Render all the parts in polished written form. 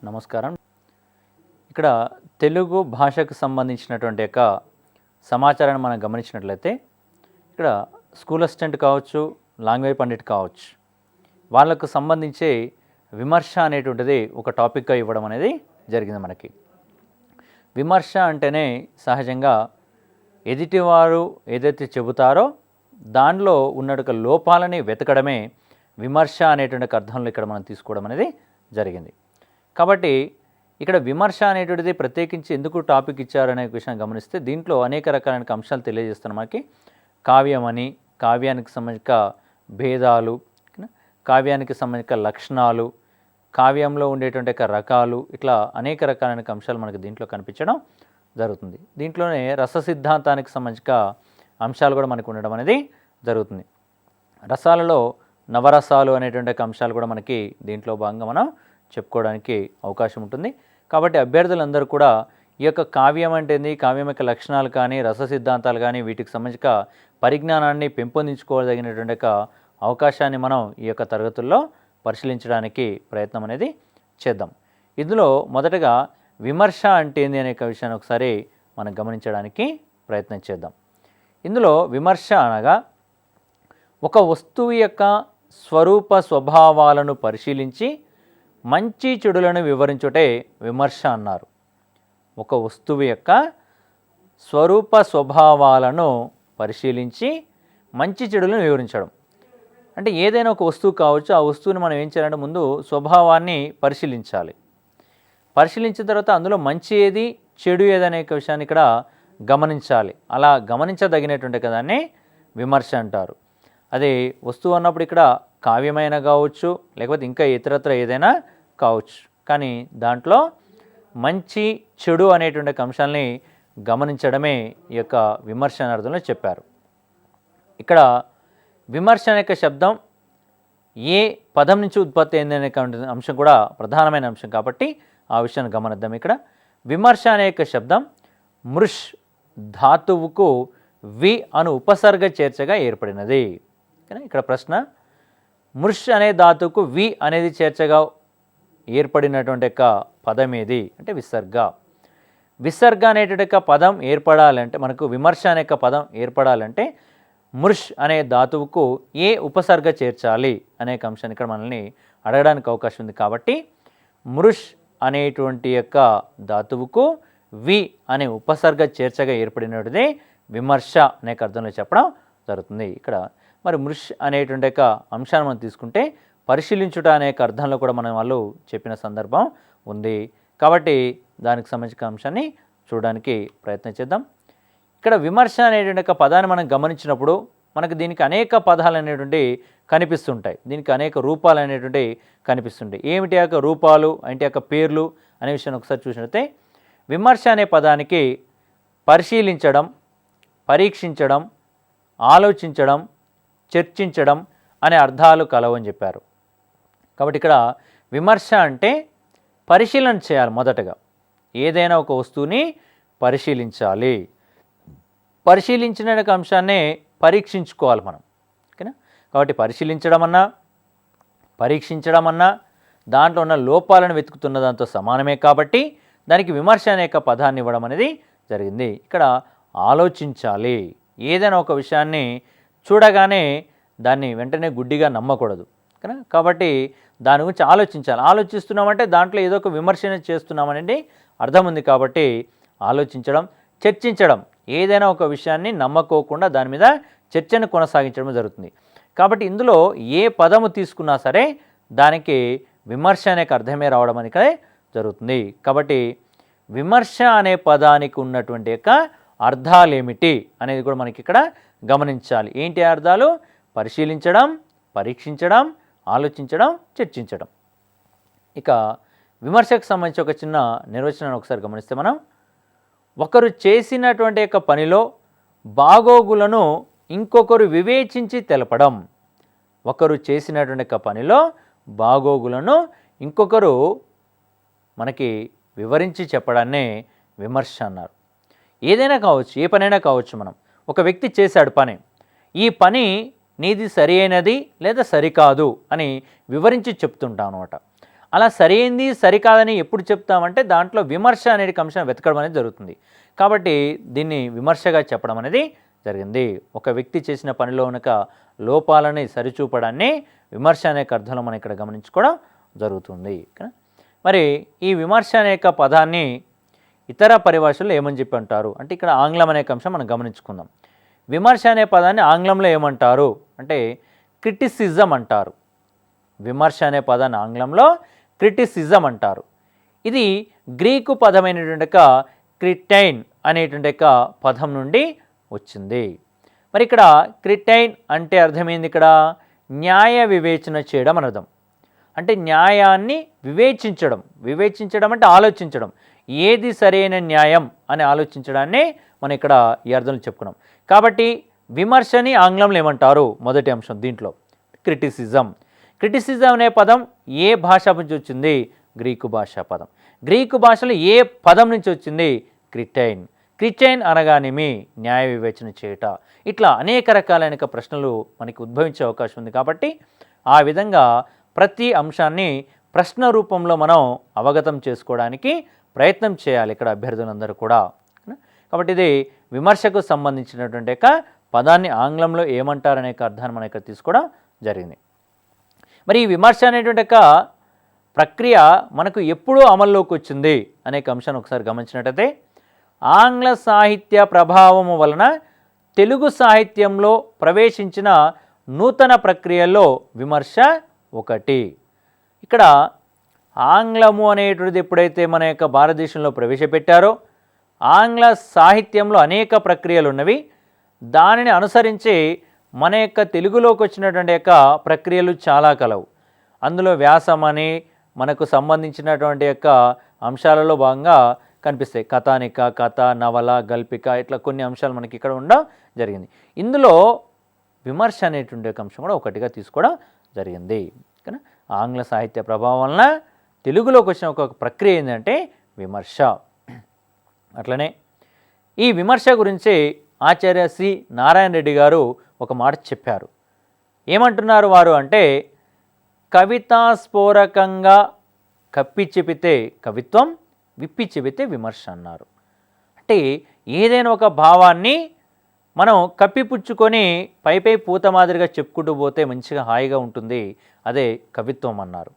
నమస్కారం. ఇక్కడ తెలుగు భాషకు సంబంధించినటువంటి యొక్క సమాచారాన్ని మనం గమనించినట్లయితే ఇక్కడ స్కూల్ అసిస్టెంట్ కావచ్చు, లాంగ్వేజ్ పండిట్ కావచ్చు, వాళ్ళకు సంబంధించి విమర్శ అనేటువంటిది ఒక టాపిక్గా ఇవ్వడం అనేది జరిగింది. మనకి విమర్శ అంటేనే సహజంగా ఎదుటివారు ఏదైతే చెబుతారో దానిలో ఉన్న లోపాలని వెతకడమే విమర్శ అనేటువంటి అర్థంలో ఇక్కడ మనం తీసుకోవడం అనేది జరిగింది. కాబట్టి ఇక్కడ విమర్శ అనేటువంటిది ప్రత్యేకించి ఎందుకు టాపిక్ ఇచ్చారనే విషయాన్ని గమనిస్తే దీంట్లో అనేక రకాలైన అంశాలు తెలియజేస్తున్నారు. మనకి కావ్యం అని, కావ్యానికి సంబంధించిన భేదాలు, కావ్యానికి సంబంధించిన లక్షణాలు, కావ్యంలో ఉండేటువంటి రకాలు, ఇట్లా అనేక రకాలైన అంశాలు మనకి దీంట్లో కనిపించడం జరుగుతుంది. దీంట్లోనే రస సిద్ధాంతానికి సంబంధించిన అంశాలు కూడా మనకు ఉండడం అనేది జరుగుతుంది. రసాలలో నవరసాలు అనేటువంటి అంశాలు కూడా మనకి దీంట్లో భాగంగా మనం చెప్పుకోవడానికి అవకాశం ఉంటుంది. కాబట్టి అభ్యర్థులందరూ కూడా ఈ యొక్క కావ్యం అంటే కావ్యం యొక్క లక్షణాలు కానీ, రస సిద్ధాంతాలు కానీ, వీటికి సంబంధించిన పరిజ్ఞానాన్ని పెంపొందించుకోదగినటువంటి అవకాశాన్ని మనం ఈ యొక్క తరగతుల్లో పరిశీలించడానికి ప్రయత్నం అనేది చేద్దాం. ఇందులో మొదటగా విమర్శ అంటే ఏంది అనే విషయాన్ని ఒకసారి మనం గమనించడానికి ప్రయత్నం చేద్దాం. ఇందులో విమర్శ అనగా ఒక వస్తువు యొక్క స్వరూప స్వభావాలను పరిశీలించి మంచి చెడులను వివరించుటే విమర్శ అన్నారు. ఒక వస్తువు యొక్క స్వరూప స్వభావాలను పరిశీలించి మంచి చెడులను వివరించడం అంటే ఏదైనా ఒక వస్తువు కావచ్చు, ఆ వస్తువుని మనం ఏం చేయాలంటే ముందు స్వభావాన్ని పరిశీలించాలి. పరిశీలించిన తర్వాత అందులో మంచి ఏది, చెడు ఏదనే విషయాన్ని ఇక్కడ గమనించాలి. అలా గమనించదగినటువంటి దాన్ని విమర్శ అంటారు. అదే వస్తువు అన్నప్పుడు ఇక్కడ కావ్యమైన కావచ్చు, లేకపోతే ఇంకా ఇతరత్ర ఏదైనా కావచ్చు, కానీ దాంట్లో మంచి చెడు అనేటువంటి అంశాలని గమనించడమే ఈ యొక్క విమర్శ అనే అర్థంలో చెప్పారు. ఇక్కడ విమర్శ అనే శబ్దం ఏ పదం నుంచి ఉత్పత్తి అయింది అనే అంశం కూడా ప్రధానమైన అంశం కాబట్టి ఆ విషయాన్ని గమనిద్దాం. ఇక్కడ విమర్శ అనే శబ్దం మృష్ ధాతువుకు వి అను ఉపసర్గ చేర్చగా ఏర్పడినది. ఇక్కడ ప్రశ్న, మృష్ అనే ధాతువుకు వి అనేది చేర్చగా ఏర్పడినటువంటి పదం ఏది అంటే విసర్గ. విసర్గ అనేటువంటి పదం ఏర్పడాలంటే, మనకు విమర్శ అనే పదం ఏర్పడాలంటే మృష్ అనే ధాతువుకు ఏ ఉపసర్గ చేర్చాలి అనే అంశాన్ని ఇక్కడ మనల్ని అడగడానికి అవకాశం ఉంది. కాబట్టి మృష్ అనేటువంటి యొక్క ధాతువుకు వి అనే ఉపసర్గ చేర్చగా ఏర్పడినది విమర్శ అనే అర్థంలో చెప్పడం జరుగుతుంది. ఇక్కడ మరి మృష్ అనేటువంటి యొక్క అంశాన్ని మనం తీసుకుంటే పరిశీలించుట అనే అర్థంలో కూడా మనం వాళ్ళు చెప్పిన సందర్భం ఉంది. కాబట్టి దానికి సంబంధించిన అంశాన్ని చూడడానికి ప్రయత్నం చేద్దాం. ఇక్కడ విమర్శ అనేటువంటి ఒక పదాన్ని మనం గమనించినప్పుడు మనకు దీనికి అనేక పదాలు అనేటువంటి కనిపిస్తుంటాయి, దీనికి అనేక రూపాలు అనేటువంటి కనిపిస్తుంటాయి. ఏమిటి యొక్క రూపాలు అంటే యొక్క పేర్లు అనే విషయాన్ని ఒకసారి చూసినట్లయితే విమర్శ అనే పదానికి పరిశీలించడం, పరీక్షించడం, ఆలోచించడం, చర్చించడం అనే అర్థాలు కలవని చెప్పారు. కాబట్టి ఇక్కడ విమర్శ అంటే పరిశీలన చేయాలి. మొదటగా ఏదైనా ఒక వస్తువుని పరిశీలించాలి. పరిశీలించిన అంశాన్ని పరీక్షించుకోవాలి మనం, ఓకేనా. కాబట్టి పరిశీలించడం అన్నా, పరీక్షించడం అన్నా దాంట్లో ఉన్న లోపాలను వెతుకుతున్న దాంతో సమానమే. కాబట్టి దానికి విమర్శ అనే పదాన్ని ఇవ్వడం అనేది జరిగింది. ఇక్కడ ఆలోచించాలి. ఏదైనా ఒక విషయాన్ని చూడగానే దాన్ని వెంటనే గుడ్డిగా నమ్మకూడదు, ఓకేనా. కాబట్టి దాని గురించి ఆలోచించాలి. ఆలోచిస్తున్నామంటే దాంట్లో ఏదో ఒక విమర్శన చేస్తున్నామనేది అర్థం ఉంది. కాబట్టి ఆలోచించడం, చర్చించడం, ఏదైనా ఒక విషయాన్ని నమ్మకోకుండా దాని మీద చర్చను కొనసాగించడం జరుగుతుంది. కాబట్టి ఇందులో ఏ పదము తీసుకున్నా సరే దానికి విమర్శ అనే అర్థమే రావడం అనేది జరుగుతుంది. కాబట్టి విమర్శ అనే పదానికి ఉన్నటువంటి యొక్క అర్థాలు ఏమిటి అనేది కూడా మనకి ఇక్కడ గమనించాలి. ఏంటి అర్థాలు? పరిశీలించడం, పరీక్షించడం, ఆలోచించడం, చర్చించడం. ఇక విమర్శకు సంబంధించి ఒక చిన్న నిర్వచనాన్ని ఒకసారి గమనిస్తే మనం, ఒకరు చేసినటువంటి యొక్క పనిలో బాగోగులను ఇంకొకరు వివేచించి తెలపడం. ఒకరు చేసినటువంటి యొక్క పనిలో బాగోగులను ఇంకొకరు మనకి వివరించి చెప్పడాన్నే విమర్శ అన్నారు. ఏదైనా కావచ్చు, ఏ పనైనా కావచ్చు. మనం ఒక వ్యక్తి చేశాడు పని, ఈ పని నీది సరి అయినది లేదా సరికాదు అని వివరించి చెప్తుంటాం అనమాట. అలా సరైంది సరికాదని ఎప్పుడు చెప్తామంటే దాంట్లో విమర్శ అనే అంశం వెతకడం అనేది జరుగుతుంది. కాబట్టి దీన్ని విమర్శగా చెప్పడం అనేది జరిగింది. ఒక వ్యక్తి చేసిన పనిలో ఉన్న లోపాలని సరిచూపడాన్ని విమర్శ అనే అర్థంలో మనం ఇక్కడ గమనించుకోవడం జరుగుతుంది. మరి ఈ విమర్శ అనే పదాన్ని ఇతర పరిభాషల్లో ఏమని చెప్పి అంటారు అంటే ఇక్కడ ఆంగ్లం అనే అంశం మనం గమనించుకుందాం. విమర్శ అనే పదాన్ని ఆంగ్లంలో ఏమంటారు అంటే క్రిటిసిజం అంటారు. విమర్శ అనే పదాన్ని ఆంగ్లంలో క్రిటిసిజం అంటారు. ఇది గ్రీకు పదమైనటువంటి క్రిటైన్ అనేటువంటి పదం నుండి వచ్చింది. మరి ఇక్కడ క్రిటైన్ అంటే అర్థమైంది ఇక్కడ న్యాయ వివేచన చేయడం అని అర్థం. అంటే న్యాయాన్ని వివేచించడం, వివేచించడం అంటే ఆలోచించడం, ఏది సరైన న్యాయం అని ఆలోచించడాన్ని మనం ఇక్కడ ఈ అర్థంలో చెప్పుకున్నాం. కాబట్టి విమర్శని ఆంగ్లంలో ఏమంటారు? మొదటి అంశం దీంట్లో క్రిటిసిజం. క్రిటిసిజం అనే పదం ఏ భాష నుంచి వచ్చింది? గ్రీకు భాషా పదం. గ్రీకు భాషలో ఏ పదం నుంచి వచ్చింది? క్రిటైన్. క్రిటైన్ అనగానేమి? న్యాయ వివేచన చేయుట. ఇట్లా అనేక రకాలైన ప్రశ్నలు మనకి ఉద్భవించే అవకాశం ఉంది. కాబట్టి ఆ విధంగా ప్రతి అంశాన్ని ప్రశ్న రూపంలో మనం అవగతం చేసుకోవడానికి ప్రయత్నం చేయాలి ఇక్కడ అభ్యర్థులందరూ కూడా. కాబట్టి ఇది విమర్శకు సంబంధించినటువంటి పదాన్ని ఆంగ్లంలో ఏమంటారనే అర్థాన్ని మనం ఇక్కడ తీసుకోవడం జరిగింది. మరి ఈ విమర్శ అనేటువంటి ప్రక్రియ మనకు ఎప్పుడూ అమల్లోకి వచ్చింది అనే అంశాన్ని ఒకసారి గమనించినట్టయితే ఆంగ్ల సాహిత్య ప్రభావము వలన తెలుగు సాహిత్యంలో ప్రవేశించిన నూతన ప్రక్రియల్లో విమర్శ ఒకటి. ఇక్కడ ఆంగ్లము అనేటువంటిది ఎప్పుడైతే మన యొక్క భారతదేశంలో ప్రవేశపెట్టారో ఆంగ్ల సాహిత్యంలో అనేక ప్రక్రియలు ఉన్నవి. దానిని అనుసరించి మన యొక్క తెలుగులోకి వచ్చినటువంటి ప్రక్రియలు చాలా కలవు. అందులో వ్యాసం అని మనకు సంబంధించినటువంటి అంశాలలో భాగంగా కనిపిస్తాయి. కథానిక, కథ, నవల, గల్పిక ఇట్లా కొన్ని అంశాలు మనకి ఇక్కడ ఉండడం జరిగింది. ఇందులో విమర్శ అనేటువంటి అంశం కూడా ఒకటిగా తీసుకోవడం జరిగింది. కానీ ఆంగ్ల సాహిత్య ప్రభావం వలన తెలుగులోకి వచ్చిన ఒక ప్రక్రియ ఏంటంటే విమర్శ. అట్లనే ఈ విమర్శ గురించి ఆచార్య శ్రీ నారాయణ రెడ్డి గారు ఒక మాట చెప్పారు. ఏమంటున్నారు వారు అంటే కవితాస్ఫోరకంగా కప్పి చెబితే కవిత్వం, విప్పి చెబితే విమర్శ అన్నారు. అంటే ఏదైనా ఒక భావాన్ని మనం కప్పిపుచ్చుకొని పై పూత మాదిరిగా చెప్పుకుంటూ పోతే మంచిగా హాయిగా ఉంటుంది, అదే కవిత్వం అన్నారు.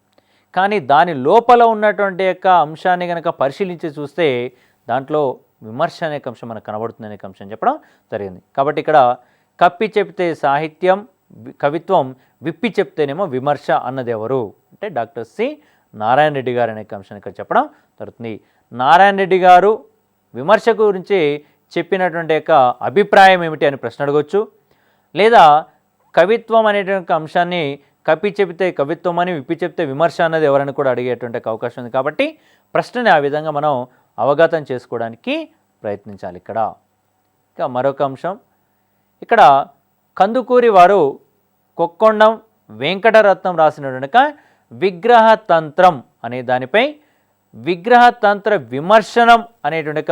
కానీ దాని లోపల ఉన్నటువంటి అంశాన్ని కనుక పరిశీలించి చూస్తే దాంట్లో విమర్శ అనే అంశం మనకు కనబడుతుంది అనే అంశం చెప్పడం జరిగింది. కాబట్టి ఇక్కడ కప్పి చెప్తే సాహిత్యం, కవిత్వం, విప్పి చెప్తేనేమో విమర్శ అన్నది ఎవరు అంటే డాక్టర్ సి నారాయణ రెడ్డి గారు అనే అంశాన్ని ఇక్కడ చెప్పడం జరుగుతుంది. నారాయణ రెడ్డి గారు విమర్శ గురించి చెప్పినటువంటి అభిప్రాయం ఏమిటి అని ప్రశ్న అడగవచ్చు. లేదా కవిత్వం అనేటువంటి అంశాన్ని కప్పి చెబితే కవిత్వం అని, విప్పి చెప్తే విమర్శ అన్నది ఎవరని కూడా అడిగేటువంటి అవకాశం ఉంది. కాబట్టి ప్రశ్నని ఆ విధంగా మనం అవగతం చేసుకోవడానికి ప్రయత్నించాలి. ఇక్కడ ఇక మరొక అంశం, ఇక్కడ కందుకూరి వారు కొక్కొండం వెంకటరత్నం రాసినటువంటి విగ్రహతంత్రం అనే దానిపై విగ్రహతంత్ర విమర్శనం అనేటువంటి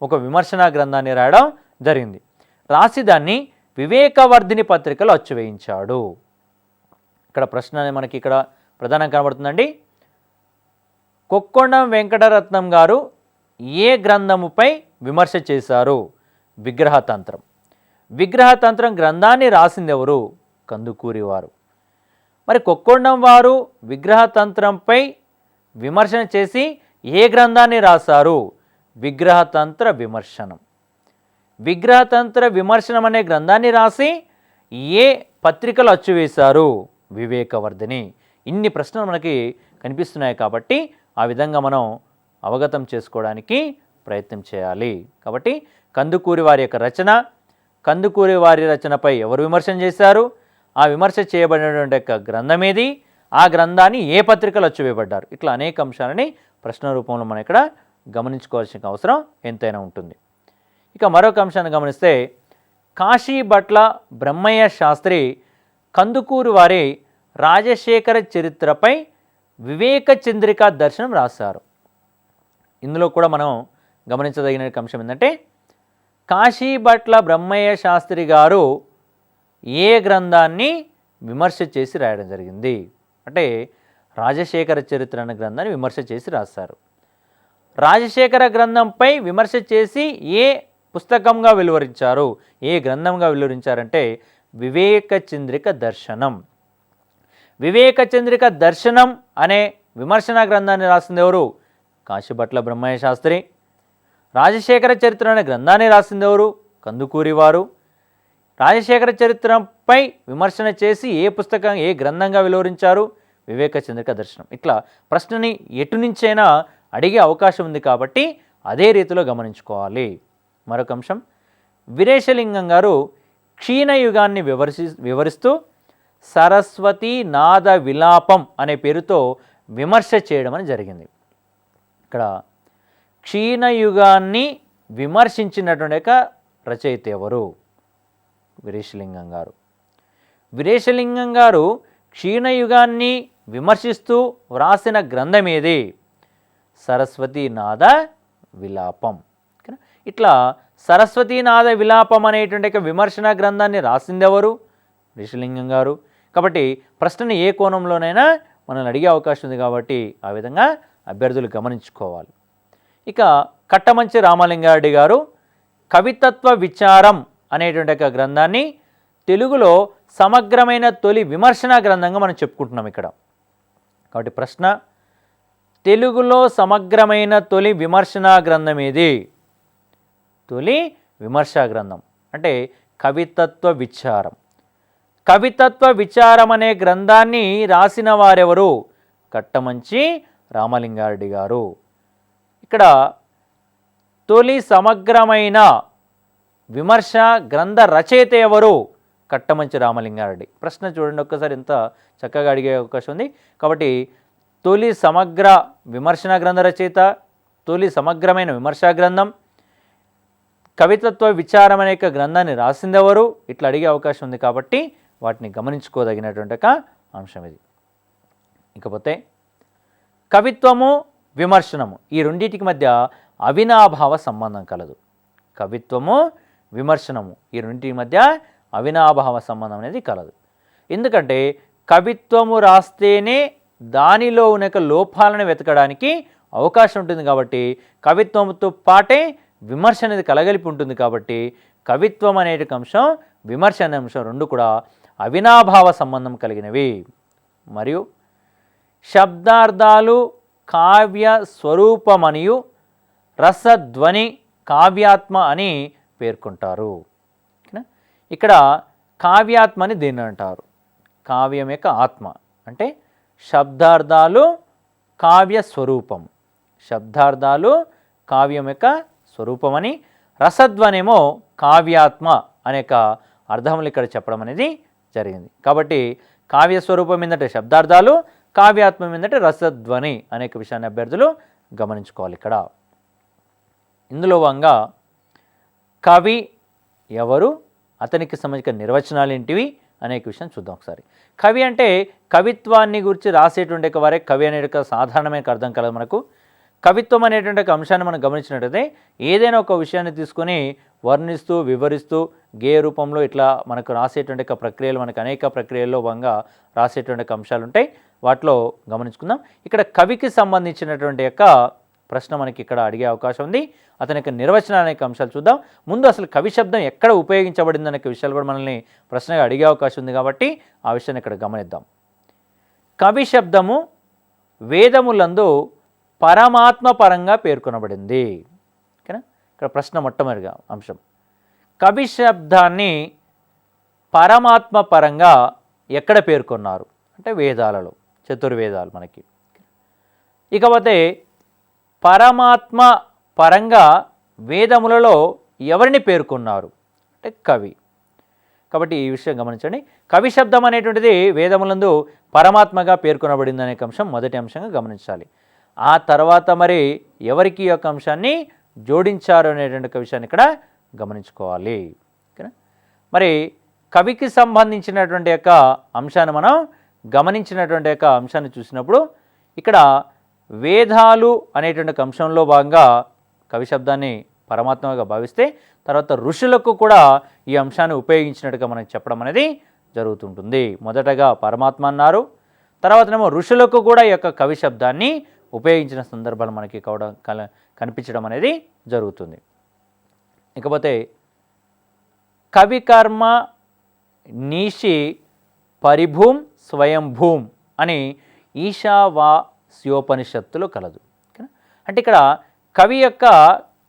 ఒక విమర్శనా గ్రంథాన్ని రాయడం జరిగింది. రాసి దాన్ని వివేకవర్ధిని పత్రికలో అచ్చువేయించాడు. ఇక్కడ ప్రశ్న మనకి ఇక్కడ ప్రధానంగా కనబడుతుందండి. కొక్కొండం వెంకటరత్నం గారు ఏ గ్రంథముపై విమర్శ చేశారు? విగ్రహతంత్రం. విగ్రహతంత్రం గ్రంథాన్ని రాసింది ఎవరు? కందుకూరి వారు. మరి కొక్కొండం వారు విగ్రహతంత్రంపై విమర్శన చేసి ఏ గ్రంథాన్ని రాశారు? విగ్రహతంత్ర విమర్శనం. విగ్రహతంత్ర విమర్శనం అనే గ్రంథాన్ని రాసి ఏ పత్రికలు అచ్చువేశారు? వివేకవర్ధిని. ఇన్ని ప్రశ్నలు మనకి కనిపిస్తున్నాయి. కాబట్టి ఆ విధంగా మనం అవగతం చేసుకోవడానికి ప్రయత్నం చేయాలి. కాబట్టి కందుకూరి వారి యొక్క రచన, కందుకూరి వారి రచనపై ఎవరు విమర్శన చేశారు, ఆ విమర్శ చేయబడినటువంటి యొక్క గ్రంథం ఏది, ఆ గ్రంథాన్ని ఏ పత్రికలు అచ్చువేయబడ్డారు, ఇట్లా అనేక అంశాలని ప్రశ్న రూపంలో మనం ఇక్కడ గమనించుకోవాల్సిన అవసరం ఎంతైనా ఉంటుంది. ఇక మరొక అంశాన్ని గమనిస్తే కాశీభట్ల బ్రహ్మయ్య శాస్త్రి కందుకూరి వారి రాజశేఖర చరిత్రపై వివేక చంద్రికా దర్శనం రాశారు. ఇందులో కూడా మనం గమనించదగిన అంశం ఏంటంటే కాశీభట్ల బ్రహ్మయ్య శాస్త్రి గారు ఏ గ్రంథాన్ని విమర్శ చేసి రాయడం జరిగింది అంటే రాజశేఖర చరిత్ర అనే గ్రంథాన్ని విమర్శ చేసి రాస్తారు. రాజశేఖర గ్రంథంపై విమర్శ చేసి ఏ పుస్తకంగా వెలువరించారు, ఏ గ్రంథంగా వెలువరించారంటే వివేక చంద్రిక దర్శనం. వివేక చంద్రిక దర్శనం అనే విమర్శనా గ్రంథాన్ని రాసింది ఎవరు? కాశీభట్ల బ్రహ్మయ్య శాస్త్రి. రాజశేఖర చరిత్ర అనే గ్రంథాన్ని రాసింది ఎవరు? కందుకూరి వారు. రాజశేఖర చరిత్రపై విమర్శన చేసి ఏ పుస్తకం, ఏ గ్రంథంగా వెలువరించారు? వివేక చంద్రిక దర్శనం. ఇట్లా ప్రశ్నని ఎటు నుంచైనా అడిగే అవకాశం ఉంది కాబట్టి అదే రీతిలో గమనించుకోవాలి. మరొక అంశం, వీరేశలింగం గారు క్షీణయుగాన్ని వివరిస్తూ సరస్వతి నాద విలాపం అనే పేరుతో విమర్శ చేయడం అని జరిగింది. ఇక్కడ క్షీణయుగాన్ని విమర్శించినటువంటి యొక్క రచయిత ఎవరు? వీరేశలింగం గారు. వీరేశలింగం గారు క్షీణయుగాన్ని విమర్శిస్తూ వ్రాసిన గ్రంథం ఏది? సరస్వతీనాద విలాపం. ఇట్లా సరస్వతీనాద విలాపం అనేటువంటి విమర్శన గ్రంథాన్ని రాసిందెవరు? వీరేశలింగం గారు. కాబట్టి ప్రశ్నని ఏ కోణంలోనైనా మనల్ని అడిగే అవకాశం ఉంది కాబట్టి ఆ విధంగా అభ్యర్థులు గమనించుకోవాలి. ఇక కట్టమంచి రామలింగారెడ్డి గారు కవితత్వ విచారం అనేటువంటి ఒక గ్రంథాన్ని తెలుగులో సమగ్రమైన తొలి విమర్శనా గ్రంథంగా మనం చెప్పుకుంటున్నాం ఇక్కడ. కాబట్టి ప్రశ్న, తెలుగులో సమగ్రమైన తొలి విమర్శనా గ్రంథం ఏది? తొలి విమర్శా గ్రంథం అంటే కవితత్వ విచారం. కవితత్వ విచారం అనే గ్రంథాన్ని రాసిన వారెవరు? కట్టమంచి రామలింగారెడ్డి గారు. ఇక్కడ తొలి సమగ్రమైన విమర్శ గ్రంథ రచయిత ఎవరు? కట్టమంచి రామలింగారెడ్డి. ప్రశ్న చూడండి ఒక్కసారి, ఎంత చక్కగా అడిగే అవకాశం ఉంది. కాబట్టి తొలి సమగ్ర విమర్శన గ్రంథ రచయిత, తొలి సమగ్రమైన విమర్శా గ్రంథం, కవితత్వ విచారం అనే గ్రంథాన్ని రాసిందెవరు? ఇట్లా అడిగే అవకాశం ఉంది కాబట్టి వాటిని గమనించుకోదగినటువంటి ఒక అంశం ఇది. ఇకపోతే కవిత్వము విమర్శనము ఈ రెండింటికి మధ్య అవినాభావ సంబంధం కలదు. కవిత్వము విమర్శనము ఈ రెండింటి మధ్య అవినాభావ సంబంధం అనేది కలదు. ఎందుకంటే కవిత్వము రాస్తేనే దానిలో ఉన్న లోపాలను వెతకడానికి అవకాశం ఉంటుంది కాబట్టి కవిత్వంతో పాటే విమర్శ అనేది కలగలిపి ఉంటుంది కాబట్టి కవిత్వం అనే అంశం, విమర్శ అనే అంశం రెండు కూడా అవినాభావ సంబంధం కలిగినవి. మరియు శబ్దార్థాలు కావ్య స్వరూపమనియు రసధ్వని కావ్యాత్మ అని పేర్కొంటారు. ఇక్కడ కావ్యాత్మ అని దేన్ని అంటారు? కావ్యం యొక్క ఆత్మ అంటే శబ్దార్థాలు కావ్య స్వరూపం, శబ్దార్థాలు కావ్యం యొక్క స్వరూపమని, రసధ్వనేమో కావ్యాత్మ అనేక అర్థములు ఇక్కడ చెప్పడం అనేది జరిగింది. కాబట్టి కావ్య స్వరూపం ఏంటంటే శబ్దార్థాలు, కావ్యాత్మ ఏంటంటే రసధ్వని అనేక విషయాన్ని అభ్యర్థులు గమనించుకోవాలి. ఇక్కడ ఇందులో భాగంగా కవి ఎవరు, అతనికి సంబంధించిన నిర్వచనాలు ఏంటివి అనేక విషయం చూద్దాం ఒకసారి. కవి అంటే కవిత్వాన్ని గురించి రాసేటువంటి వారే కవి అనే సాధారణమైన అర్థం కలదు మనకు. కవిత్వం అనేటువంటి ఒక అంశాన్ని మనం గమనించినట్టయితే ఏదైనా ఒక విషయాన్ని తీసుకొని వర్ణిస్తూ వివరిస్తూ గేయ రూపంలో ఇట్లా మనకు రాసేటువంటి ఒక ప్రక్రియలు, మనకు అనేక ప్రక్రియల్లో భాగంగా రాసేటువంటి ఒక అంశాలు ఉంటాయి. వాటిలో గమనించుకుందాం. ఇక్కడ కవికి సంబంధించినటువంటి యొక్క ప్రశ్న మనకి ఇక్కడ అడిగే అవకాశం ఉంది. అతని యొక్క నిర్వచనాలు అనేక అంశాలు చూద్దాం. ముందు అసలు కవి శబ్దం ఎక్కడ ఉపయోగించబడింది అనే విషయాలు కూడా మనల్ని ప్రశ్నగా అడిగే అవకాశం ఉంది కాబట్టి ఆ విషయాన్ని ఇక్కడ గమనిద్దాం. కవి శబ్దము వేదములందు పరమాత్మ పరంగా పేర్కొనబడింది. ఓకేనా? ఇక్కడ ప్రశ్న మొట్టమొదటిగా అంశం, కవి శబ్దాన్ని పరమాత్మ పరంగా ఎక్కడ పేర్కొన్నారు అంటే వేదాలలో, చతుర్వేదాలు మనకి. ఇకపోతే పరమాత్మ పరంగా వేదములలో ఎవరిని పేర్కొన్నారు అంటే కవి. కాబట్టి ఈ విషయం గమనించండి. కవి శబ్దం అనేటువంటిది వేదములందు పరమాత్మగా పేర్కొనబడింది అనే అంశం మొదటి అంశంగా గమనించాలి. ఆ తర్వాత మరి ఎవరికి యొక్క అంశాన్ని జోడించారు అనేటువంటి విషయాన్ని ఇక్కడ గమనించుకోవాలి. ఓకేనా? మరి కవికి సంబంధించినటువంటి యొక్క అంశాన్ని మనం గమనించినటువంటి యొక్క అంశాన్ని చూసినప్పుడు ఇక్కడ వేదాలు అనేటువంటి అంశంలో భాగంగా కవి శబ్దాన్ని పరమాత్మగా భావిస్తే తర్వాత ఋషులకు కూడా ఈ అంశాన్ని ఉపయోగించినట్టుగా మనకి చెప్పడం అనేది జరుగుతుంటుంది. మొదటగా పరమాత్మ అన్నారు, తర్వాతనేమో ఋషులకు కూడా ఈ యొక్క కవి శబ్దాన్ని ఉపయోగించిన సందర్భాలు మనకి కనిపించడం అనేది జరుగుతుంది. ఇకపోతే కవి కర్మ నీషి పరిభూం స్వయంభూం అని ఈశావాస్యోపనిషత్తులో కలదు. అంటే ఇక్కడ కవి యొక్క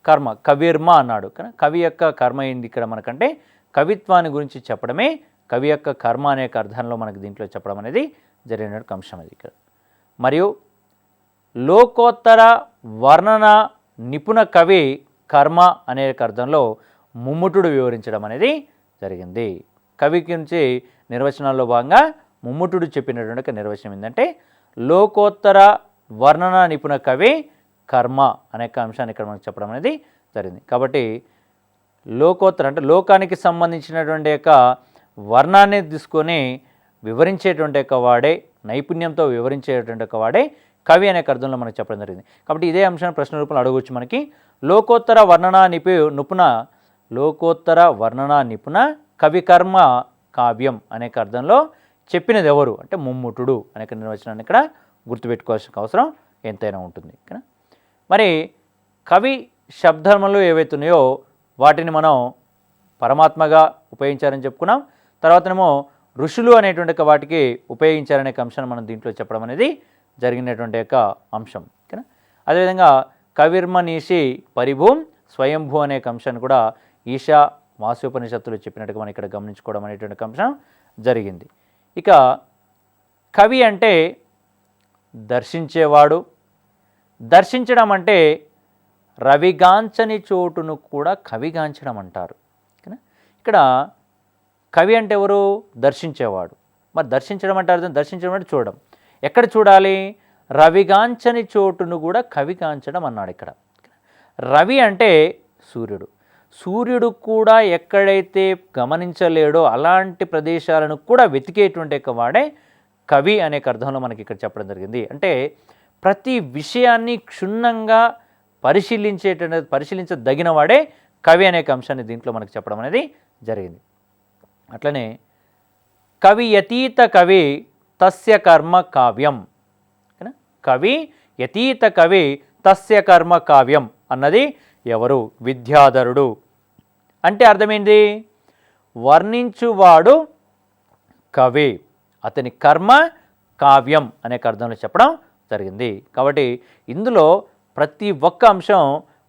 కర్మ కవిర్మ అన్నాడు. కవి యొక్క కర్మ ఏంది ఇక్కడ మనకంటే కవిత్వాన్ని గురించి చెప్పడమే కవి యొక్క కర్మ అనే అర్థంలో మనకి దీంట్లో చెప్పడం అనేది జరిగిన అంశం అది ఇక్కడ. మరియు లోకోత్తర వర్ణన నిపుణ కవి కర్మ అనే అర్థంలో ముమ్ముటుడు వివరించడం అనేది జరిగింది. కవి గురించి నిర్వచనాల్లో భాగంగా ముమ్ముటుడు చెప్పినటువంటి నిర్వచనం ఏంటంటే లోకోత్తర వర్ణన నిపుణ కవి కర్మ అనే అంశాన్ని ఇక్కడ మనకు చెప్పడం అనేది జరిగింది. కాబట్టి లోకోత్తర అంటే లోకానికి సంబంధించినటువంటి యొక్క వర్ణాన్ని తీసుకొని వివరించేటువంటి యొక్క వాడే, నైపుణ్యంతో వివరించేటువంటి ఒక వాడే కవి అనే అర్థంలో మనకు చెప్పడం జరిగింది. కాబట్టి ఇదే అంశాన్ని ప్రశ్న రూపంలో అడగవచ్చు మనకి. లోకోత్తర వర్ణనా నిపుణ కవి కర్మ కావ్యం అనే అర్థంలో చెప్పినది ఎవరు అంటే ముమ్ముటుడు అనే నిర్వచనాన్ని ఇక్కడ గుర్తుపెట్టుకోవాల్సిన అవసరం ఎంతైనా ఉంటుంది. మరి కవి శబ్దములు ఏవైతున్నాయో వాటిని మనం పరమాత్మగా ఉపయోగించారని చెప్పుకున్నాం. తర్వాతనేమో ఋషులు అనేటువంటి వాటికి ఉపయోగించారనే అంశాన్ని మనం దీంట్లో చెప్పడం అనేది జరిగినటువంటి యొక్క అంశం. అదేవిధంగా కవిర్మ నీషి పరిభూం స్వయంభూ అనే అంశాన్ని కూడా ఈశా వాస్యోపనిషత్తులు చెప్పినట్టుగా మనం ఇక్కడ గమనించుకోవడం అనేటువంటి అంశం జరిగింది. ఇక కవి అంటే దర్శించేవాడు. దర్శించడం అంటే రవిగాంచని చోటును కూడా కవిగాంచడం అంటారు. ఇక్కడ కవి అంటే ఎవరు? దర్శించేవాడు. మరి దర్శించడం అంటే అర్థం దర్శించడం అంటే చూడడం. ఎక్కడ చూడాలి? రవిగాంచని చోటును కూడా కవిగాంచడం అన్నాడు ఇక్కడ. రవి అంటే సూర్యుడు. సూర్యుడు కూడా ఎక్కడైతే గమనించలేడో అలాంటి ప్రదేశాలను కూడా వెతికేటువంటి వాడే కవి అనే అర్థంలో మనకి ఇక్కడ చెప్పడం జరిగింది. అంటే ప్రతి విషయాన్ని క్షుణ్ణంగా పరిశీలించదగిన వాడే కవి అనే అంశాన్ని దీంట్లో మనకు చెప్పడం అనేది జరిగింది. అట్లనే కవి యతీత కవి తస్య కర్మ కావ్యం. కవి యతీత కవి తస్య కర్మ కావ్యం అన్నది ఎవరు? విద్యాధరుడు. అంటే అర్థమైంది వర్ణించువాడు కవి, అతని కర్మ కావ్యం అనే అర్థంలో చెప్పడం జరిగింది. కాబట్టి ఇందులో ప్రతి ఒక్క అంశం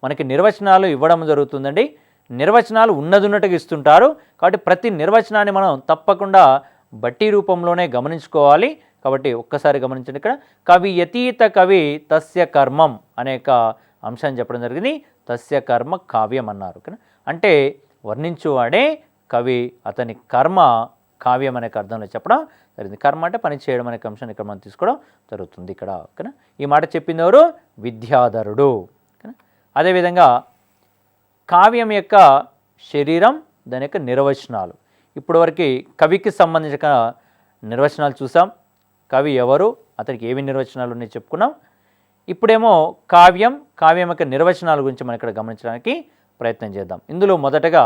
మనకి నిర్వచనాలు ఇవ్వడం జరుగుతుందండి. నిర్వచనాలు ఉన్నట్టుగా ఇస్తుంటారు. కాబట్టి ప్రతి నిర్వచనాన్ని మనం తప్పకుండా బట్టి రూపంలోనే గమనించుకోవాలి. కాబట్టి ఒక్కసారి గమనించండి. ఇక్కడ కవి యతీత కవి తస్య కర్మం అనేక అంశాన్ని చెప్పడం జరిగింది. తస్య కర్మ కావ్యం అన్నారు. అంటే వర్ణించువాడే కవి, అతని కర్మ కావ్యం అనే అర్థంలో చెప్పడం జరిగింది. కర్మ అంటే పని చేయడం అనే అంశాన్ని ఇక్కడ మనం తీసుకోవడం జరుగుతుంది. ఇక్కడ ఈ మాట చెప్పింది ఎవరు? విద్యాధరుడు. అదేవిధంగా కావ్యం యొక్క శరీరం, దాని యొక్క నిర్వచనాలు. ఇప్పటివరకు కవికి సంబంధించిన నిర్వచనాలు చూసాం. కవి ఎవరు, అతనికి ఏమి నిర్వచనాలు ఉన్నాయో చెప్పుకున్నాం. ఇప్పుడేమో కావ్యం యొక్క నిర్వచనాల గురించి మనం ఇక్కడ గమనించడానికి ప్రయత్నం చేద్దాం. ఇందులో మొదటగా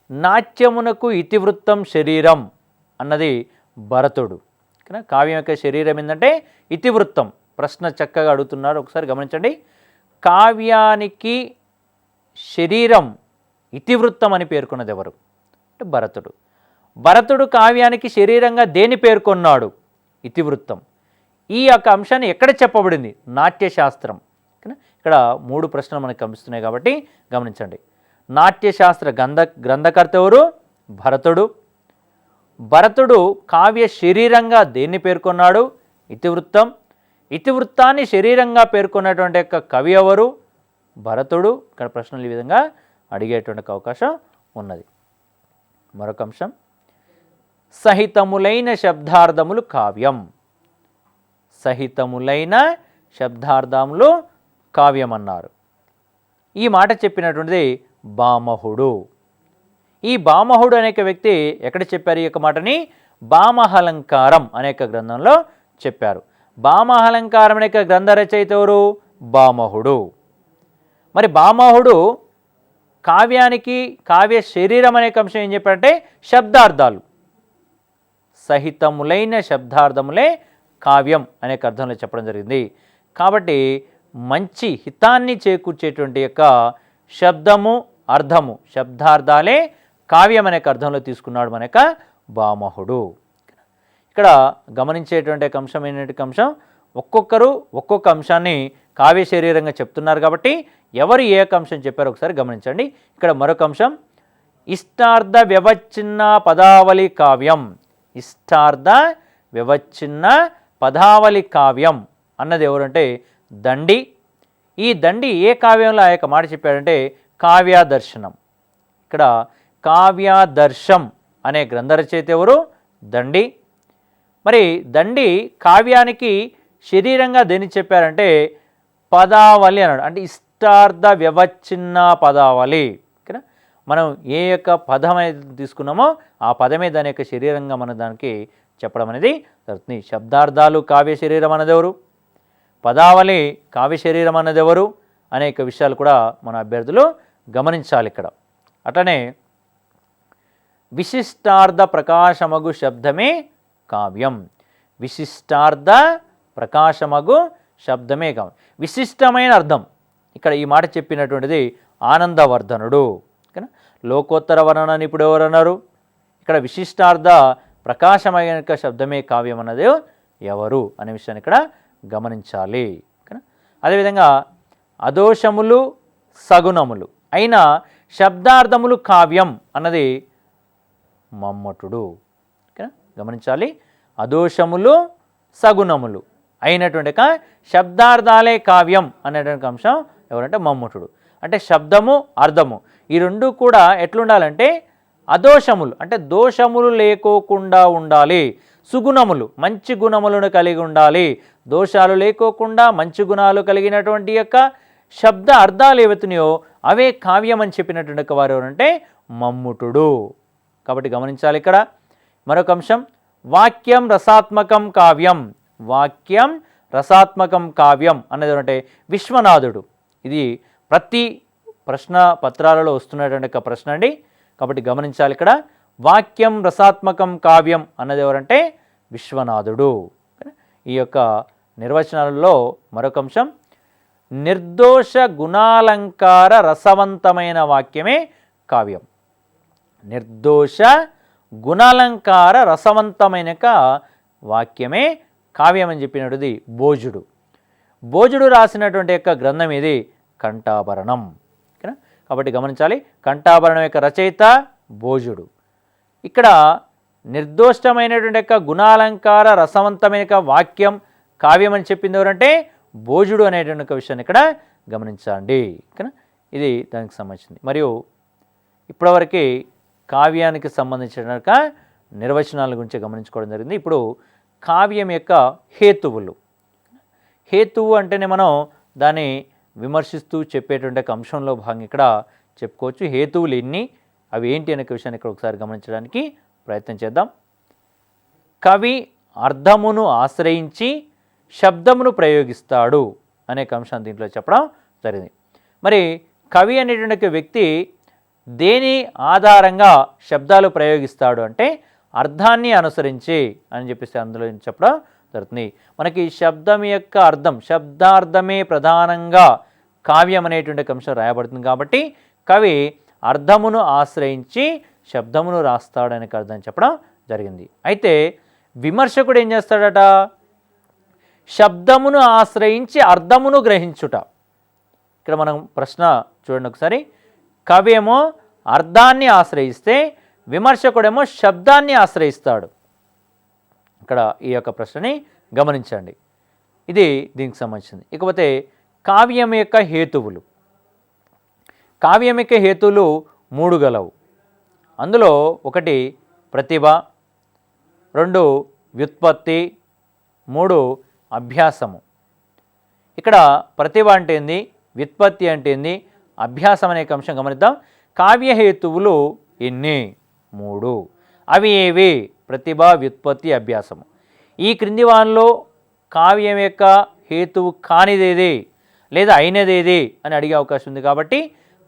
నాట్యమునకు ఇతివృత్తం శరీరం అన్నది భరతుడు. కావ్యం యొక్క శరీరం ఏంటంటే ఇతివృత్తం. ప్రశ్న చక్కగా అడుగుతున్నారు, ఒకసారి గమనించండి. కావ్యానికి శరీరం ఇతివృత్తం అని పేర్కొన్నది ఎవరు అంటే భరతుడు. భరతుడు కావ్యానికి శరీరంగా దేని పేర్కొన్నాడు? ఇతివృత్తం. ఈ యొక్క అంశాన్ని ఎక్కడ చెప్పబడింది? నాట్యశాస్త్రం. ఇక్కడ 3 ప్రశ్నలు మనకు కనిపిస్తున్నాయి కాబట్టి గమనించండి. నాట్యశాస్త్ర గ్రంథకర్త ఎవరు? భరతుడు. భరతుడు కావ్య శరీరంగా దేన్ని పేర్కొన్నాడు? ఇతివృత్తం. ఇతివృత్తాన్ని శరీరంగా పేర్కొన్నటువంటి యొక్క కవి ఎవరు? భరతుడు. ఇక్కడ ప్రశ్నలు ఈ విధంగా అడిగేటువంటి అవకాశం ఉన్నది. మరొక అంశం, సహితములైన శబ్దార్థములు కావ్యం. సహితములైన శబ్దార్థములు కావ్యం అన్నారు. ఈ మాట చెప్పినటువంటిది భామహుడు. ఈ భామహుడు అనేక వ్యక్తి ఎక్కడ చెప్పారు ఈ యొక్క మాటని? భామహలంకారం అనేక గ్రంథంలో చెప్పారు. భామహలంకారం అనేక గ్రంథ రచయిత ఎవరు? భామహుడు. మరి భామహుడు కావ్యానికి కావ్య శరీరం అనేక అంశం ఏం చెప్పారంటే శబ్దార్థాలు. సహితములైన శబ్దార్థములే కావ్యం అనే అర్థంలో చెప్పడం జరిగింది. కాబట్టి మంచి హితాన్ని చేకూర్చేటువంటి యొక్క శబ్దము అర్థము శబ్దార్థాలే కావ్యం అనే అర్థంలో తీసుకున్నాడు మన యొక్క భామహుడు. ఇక్కడ గమనించేటువంటి అంశం ఏంటంటే అంశం ఒక్కొక్కరు ఒక్కొక్క అంశాన్ని కావ్య శరీరంగా చెప్తున్నారు కాబట్టి ఎవరు ఏ అంశం చెప్పారో ఒకసారి గమనించండి. ఇక్కడ మరొక అంశం ఇష్టార్థ వ్యవచ్ఛిన్న పదావళి కావ్యం. ఇష్టార్థ వ్యవచ్ఛిన్న పదావళి కావ్యం అన్నది ఎవరంటే దండి. ఈ దండి ఏ కావ్యంలో ఆ యొక్క మాట చెప్పాడంటే కావ్యాదర్శనం. ఇక్కడ కావ్యాదర్శం అనే గ్రంథ రచయిత ఎవరు? దండి. మరి దండి కావ్యానికి శరీరంగా దేని చెప్పారంటే పదావళి అన్నాడు. అంటే ఇష్టార్థ వ్యవచ్ఛిన్న పదావళి. ఓకేనా, మనం ఏ యొక్క పదం అయితే తీసుకున్నామో ఆ పదమే దాని యొక్క శరీరంగా మన దానికి చెప్పడం అనేది జరుగుతుంది. శబ్దార్థాలు కావ్య శరీరం అన్నది ఎవరు, పదావళి కావ్య శరీరం అన్నది ఎవరు అనేక విషయాలు కూడా మన అభ్యర్థులు గమనించాలి ఇక్కడ. అట్లనే విశిష్టార్థ ప్రకాశమగు శబ్దమే కావ్యం. విశిష్టార్థ ప్రకాశమగు శబ్దమే కావ్యం. విశిష్టమైన అర్థం ఇక్కడ ఈ మాట చెప్పినటువంటిది ఆనందవర్ధనుడు. ఓకేనా, లోకోత్తర వర్ణనని ఇప్పుడు ఎవరన్నారు? ఇక్కడ విశిష్టార్థ ప్రకాశమైన శబ్దమే కావ్యం అన్నది ఎవరు అనే విషయాన్ని ఇక్కడ గమనించాలి. ఓకేనా, అదేవిధంగా అదోషములు సగుణములు అయిన శబ్దార్థములు కావ్యం అన్నది మమ్మటుడు. ఓకేనా, గమనించాలి. అదోషములు సగుణములు అయినటువంటి శబ్దార్థాలే కావ్యం అనేటువంటి అంశం ఎవరంటే మమ్మటుడు. అంటే శబ్దము అర్థము ఈ రెండు కూడా ఎట్లుండాలంటే అదోషములు అంటే దోషములు లేకోకుండా ఉండాలి, సుగుణములు మంచి గుణములను కలిగి ఉండాలి. దోషాలు లేకోకుండా మంచి గుణాలు కలిగినటువంటి యొక్క శబ్ద అర్థాలు ఏవైతున్నాయో అవే కావ్యం అని చెప్పినటువంటి వారు ఎవరంటే మమ్ముటుడు. కాబట్టి గమనించాలి. ఇక్కడ మరొక అంశం వాక్యం రసాత్మకం కావ్యం. వాక్యం రసాత్మకం కావ్యం అన్నది అంటే విశ్వనాథుడు. ఇది ప్రతి ప్రశ్న పత్రాలలో వస్తున్నటువంటి ఒక ప్రశ్న అండి. కాబట్టి గమనించాలి. ఇక్కడ వాక్యం రసాత్మకం కావ్యం అన్నది ఎవరంటే విశ్వనాథుడు. ఈ యొక్క నిర్వచనాలలో మరొక అంశం నిర్దోష గుణాలంకార రసవంతమైన వాక్యమే కావ్యం. నిర్దోష గుణాలంకార రసవంతమైన వాక్యమే కావ్యం అని చెప్పినటువంటిది భోజుడు. భోజుడు రాసినటువంటి యొక్క గ్రంథం ఇది కంఠాభరణం. ఓకేనా, కాబట్టి గమనించాలి. కంఠాభరణం యొక్క రచయిత భోజుడు. ఇక్కడ నిర్దోషమైనటువంటి యొక్క గుణాలంకార రసవంతమైన వాక్యం కావ్యం అని చెప్పింది ఎవరంటే భోజుడు అనేటువంటి ఒక విషయాన్ని ఇక్కడ గమనించండి. ఓకేనా, ఇది దానికి సంబంధించింది. మరియు ఇప్పటివరకు కావ్యానికి సంబంధించిన నిర్వచనాల గురించి గమనించుకోవడం జరిగింది. ఇప్పుడు కావ్యం యొక్క హేతువులు. హేతువు అంటేనే మనం దాన్ని విమర్శిస్తూ చెప్పేటువంటి అంశంలో భాగంగా ఇక్కడ చెప్పుకోవచ్చు. హేతువులు ఎన్ని, అవి ఏంటి అనే విషయాన్ని ఇక్కడ ఒకసారి గమనించడానికి ప్రయత్నం చేద్దాం. కవి అర్థమును ఆశ్రయించి శబ్దమును ప్రయోగిస్తాడు అనే అంశాన్ని దీంట్లో చెప్పడం జరిగింది. మరి కవి అనేటువంటి వ్యక్తి దేని ఆధారంగా శబ్దాలు ప్రయోగిస్తాడు అంటే అర్థాన్ని అనుసరించి అని చెప్పేసి అందులో చెప్పడం జరుగుతుంది. మనకి శబ్దం యొక్క అర్థం శబ్దార్థమే ప్రధానంగా కావ్యం అనేటువంటి అంశం రాయబడుతుంది. కాబట్టి కవి అర్థమును ఆశ్రయించి శబ్దమును రాస్తాడనే అర్థం చెప్పడం జరిగింది. అయితే విమర్శకుడు ఏం చేస్తాడట? శబ్దమును ఆశ్రయించి అర్థమును గ్రహించుట. ఇక్కడ మనం ప్రశ్న చూడండి ఒకసారి. కవి ఏమో అర్థాన్ని ఆశ్రయిస్తే విమర్శకుడేమో శబ్దాన్ని ఆశ్రయిస్తాడు. ఇక్కడ ఈ యొక్క ప్రశ్నని గమనించండి. ఇది దీనికి సంబంధించింది. ఇకపోతే కావ్యం యొక్క హేతువులు. కావ్యం యొక్క హేతువులు 3 గలవు. అందులో ఒకటి ప్రతిభ, 2 వ్యుత్పత్తి, 3 అభ్యాసము. ఇక్కడ ప్రతిభ అంటే ఏంది, వ్యుత్పత్తి అంటే ఏంది, అభ్యాసం అనే అంశం గమనిద్దాం. కావ్య హేతువులు ఎన్ని? 3. అవి ఏవి? ప్రతిభ, వ్యుత్పత్తి, అభ్యాసము. ఈ క్రింది వానిలో కావ్యం యొక్క హేతువు కానిదేది లేదా అయినదేది అని అడిగే అవకాశం ఉంది. కాబట్టి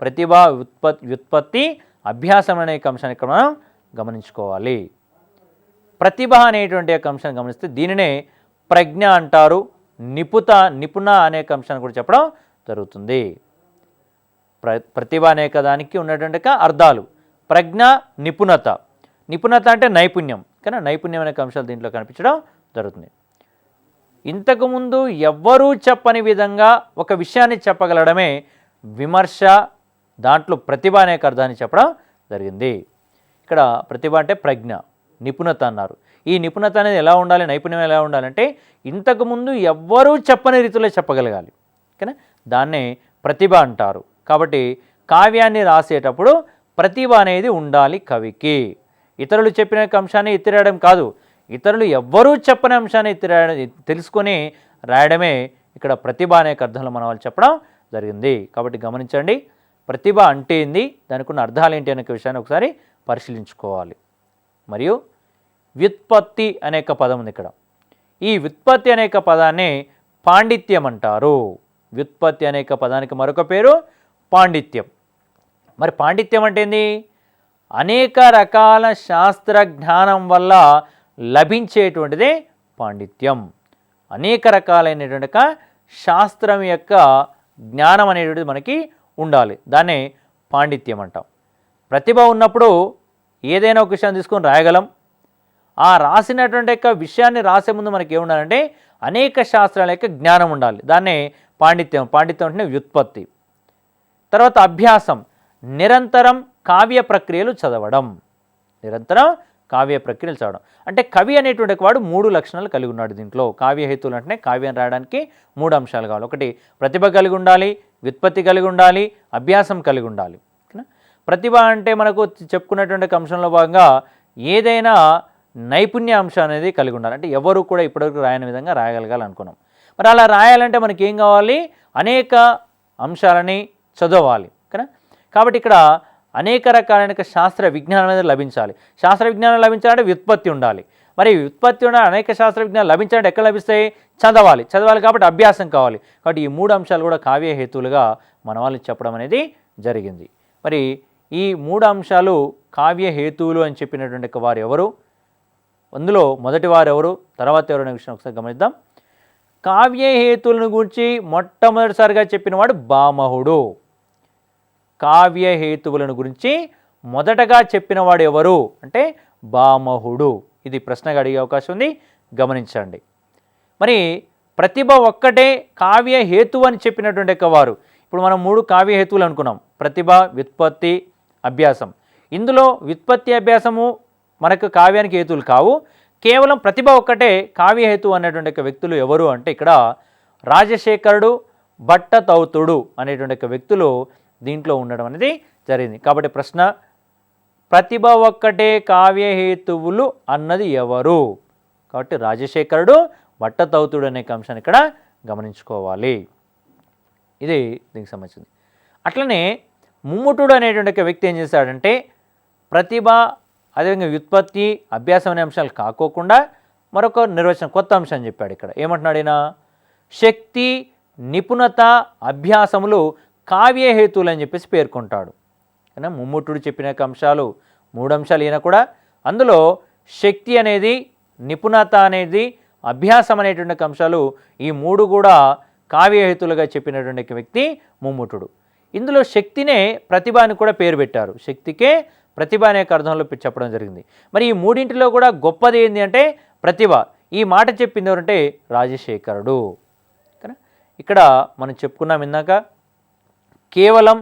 ప్రతిభ, వ్యుత్పత్తి, అభ్యాసం అనే అంశాన్ని ఇక్కడ మనం గమనించుకోవాలి. ప్రతిభ అనేటువంటి యొక్క అంశాన్ని గమనిస్తే దీనినే ప్రజ్ఞ అంటారు, నిపుణ అనేక అంశాన్ని కూడా చెప్పడం జరుగుతుంది. ప్రతిభ అనేక దానికి ఉన్నటువంటి అర్థాలు ప్రజ్ఞ, నిపుణత. నిపుణత అంటే నైపుణ్యం, కానీ నైపుణ్యం అనేక అంశాలు దీంట్లో కనిపించడం జరుగుతుంది. ఇంతకుముందు ఎవ్వరూ చెప్పని విధంగా ఒక విషయాన్ని చెప్పగలడమే విమర్శ, దాంట్లో ప్రతిభ అనేక అర్థాన్ని చెప్పడం జరిగింది. ఇక్కడ ప్రతిభ అంటే ప్రజ్ఞ, నిపుణత అన్నారు. ఈ నిపుణత అనేది ఎలా ఉండాలి, నైపుణ్యం ఎలా ఉండాలంటే ఇంతకుముందు ఎవ్వరూ చెప్పని రీతిలో చెప్పగలగాలి, ఓకేనా, దాన్నే ప్రతిభ అంటారు. కాబట్టి కావ్యాన్ని రాసేటప్పుడు ప్రతిభ అనేది ఉండాలి కవికి. ఇతరులు చెప్పిన అంశాన్ని ఎత్తిరాయడం కాదు, ఇతరులు ఎవ్వరూ చెప్పని అంశాన్ని తెలుసుకొని రాయడమే ఇక్కడ ప్రతిభ అనే అర్థంలో మన వాళ్ళు చెప్పడం జరిగింది. కాబట్టి గమనించండి, ప్రతిభ అంటే ఏంది, దానికి ఉన్న అర్థాలు ఏంటి అనే విషయాన్ని ఒకసారి పరిశీలించుకోవాలి. మరియు వ్యుత్పత్తి అనేక పదం ఉంది ఇక్కడ. ఈ వ్యుత్పత్తి అనేక పదాన్ని పాండిత్యం అంటారు. వ్యుత్పత్తి అనేక పదానికి మరొక పేరు పాండిత్యం. మరి పాండిత్యం అంటే ఏంది? అనేక రకాల శాస్త్ర జ్ఞానం వల్ల లభించేటువంటిదే పాండిత్యం. అనేక రకాలైనటువంటి శాస్త్రం యొక్క జ్ఞానం అనేటువంటిది మనకి ఉండాలి, దాన్నే పాండిత్యం అంటాం. ప్రతిభ ఉన్నప్పుడు ఏదైనా ఒక విషయాన్ని తీసుకొని రాయగలం. ఆ రాసినటువంటి యొక్క విషయాన్ని రాసే ముందు మనకి ఏముండాలంటే అనేక శాస్త్రాల యొక్క జ్ఞానం ఉండాలి, దాన్నే పాండిత్యం. పాండిత్యం అంటే వ్యుత్పత్తి. తర్వాత అభ్యాసం, నిరంతరం కావ్య ప్రక్రియలు చదవడం. నిరంతరం కావ్య ప్రక్రియలు చదవడం అంటే కవి అనేటువంటి వాడు 3 లక్షణాలు కలిగి ఉన్నాడు. దీంట్లో కావ్య హేతువులు అంటే కావ్యం రాయడానికి 3 అంశాలు కావాలి. ఒకటి ప్రతిభ కలిగి ఉండాలి, వ్యుత్పత్తి కలిగి ఉండాలి, అభ్యాసం కలిగి ఉండాలి. ప్రతిభ అంటే మనకు చెప్పుకున్నటువంటి అంశంలో భాగంగా ఏదైనా నైపుణ్య అంశం అనేది కలిగి ఉండాలి. అంటే ఎవరు కూడా ఇప్పటివరకు రాయని విధంగా రాయగలగాలనుకున్నాం. మరి అలా రాయాలంటే మనకి ఏం కావాలి? అనేక అంశాలని చదవాలి కదా. కాబట్టి ఇక్కడ అనేక రకాలైన శాస్త్ర విజ్ఞానం అనేది లభించాలి. శాస్త్ర విజ్ఞానం లభించాలంటే వ్యుత్పత్తి ఉండాలి. మరి వ్యుత్పత్తి ఉండాలి, అనేక శాస్త్ర విజ్ఞానం లభించాలంటే ఎక్కడ లభిస్తాయి? చదవాలి కాబట్టి అభ్యాసం కావాలి. కాబట్టి ఈ 3 అంశాలు కూడా కావ్య హేతువులుగా మన వాళ్ళు చెప్పడం అనేది జరిగింది. మరి ఈ 3 అంశాలు కావ్య హేతువులు అని చెప్పినటువంటి వారు ఎవరు, అందులో మొదటి వారు ఎవరు, తర్వాత ఎవరనే విషయం ఒకసారి గమనిద్దాం. కావ్య హేతువులను గురించి మొట్టమొదటిసారిగా చెప్పినవాడు భామహుడు. కావ్య హేతువులను గురించి మొదటగా చెప్పినవాడు ఎవరు అంటే భామహుడు. ఇది ప్రశ్నగా అడిగే అవకాశం ఉంది, గమనించండి. మరి ప్రతిభ ఒక్కటే కావ్య హేతువు అని చెప్పినటువంటి వారు. ఇప్పుడు మనం 3 కావ్య హేతువులు అనుకున్నాం, ప్రతిభ, వ్యుత్పత్తి, అభ్యాసం. ఇందులో వ్యుత్పత్తి, అభ్యాసము మనకు కావ్యానికి హేతువులు కావు. కేవలం ప్రతిభ ఒక్కటే కావ్య హేతువు అనేటువంటి వ్యక్తులు ఎవరు అంటే ఇక్కడ రాజశేఖరుడు, భట్టతౌతుడు అనేటువంటి వ్యక్తులు దీంట్లో ఉండడం అనేది జరిగింది. కాబట్టి ప్రశ్న, ప్రతిభ ఒక్కటే కావ్య హేతువులు అన్నది ఎవరు? కాబట్టి రాజశేఖరుడు, భట్టతౌతుడు అనే అంశాన్ని ఇక్కడ గమనించుకోవాలి. ఇది దీనికి సంబంధించింది. అట్లనే ముమ్ముటుడు అనేటువంటి వ్యక్తి ఏం చేశాడంటే ప్రతిభ, అదేవిధంగా వ్యుత్పత్తి, అభ్యాసం అనే అంశాలు కాకోకుండా మరొక నిర్వచనం, కొత్త అంశం చెప్పాడు. ఇక్కడ ఏమంటున్నాడు ఈయన? శక్తి, నిపుణత, అభ్యాసములు కావ్య హేతువులు అని చెప్పేసి పేర్కొంటాడు. కానీ ముమ్ముటుడు చెప్పిన అంశాలు 3 అంశాలు ఈయన కూడా. అందులో శక్తి అనేది, నిపుణత అనేది, అభ్యాసం అనేటువంటి అంశాలు ఈ 3 కూడా కావ్య హేతువులుగా చెప్పినటువంటి వ్యక్తి ముమ్ముటుడు. ఇందులో శక్తినే ప్రతిభ అని కూడా పేరు పెట్టారు. శక్తికే ప్రతిభ అనే అర్థంలో చెప్పడం జరిగింది. మరి ఈ 3 కూడా గొప్పది ఏంటి అంటే ప్రతిభ. ఈ మాట చెప్పింది ఎవరంటే రాజశేఖరుడు. ఇక్కడ మనం చెప్పుకున్నాం ఇందాక, కేవలం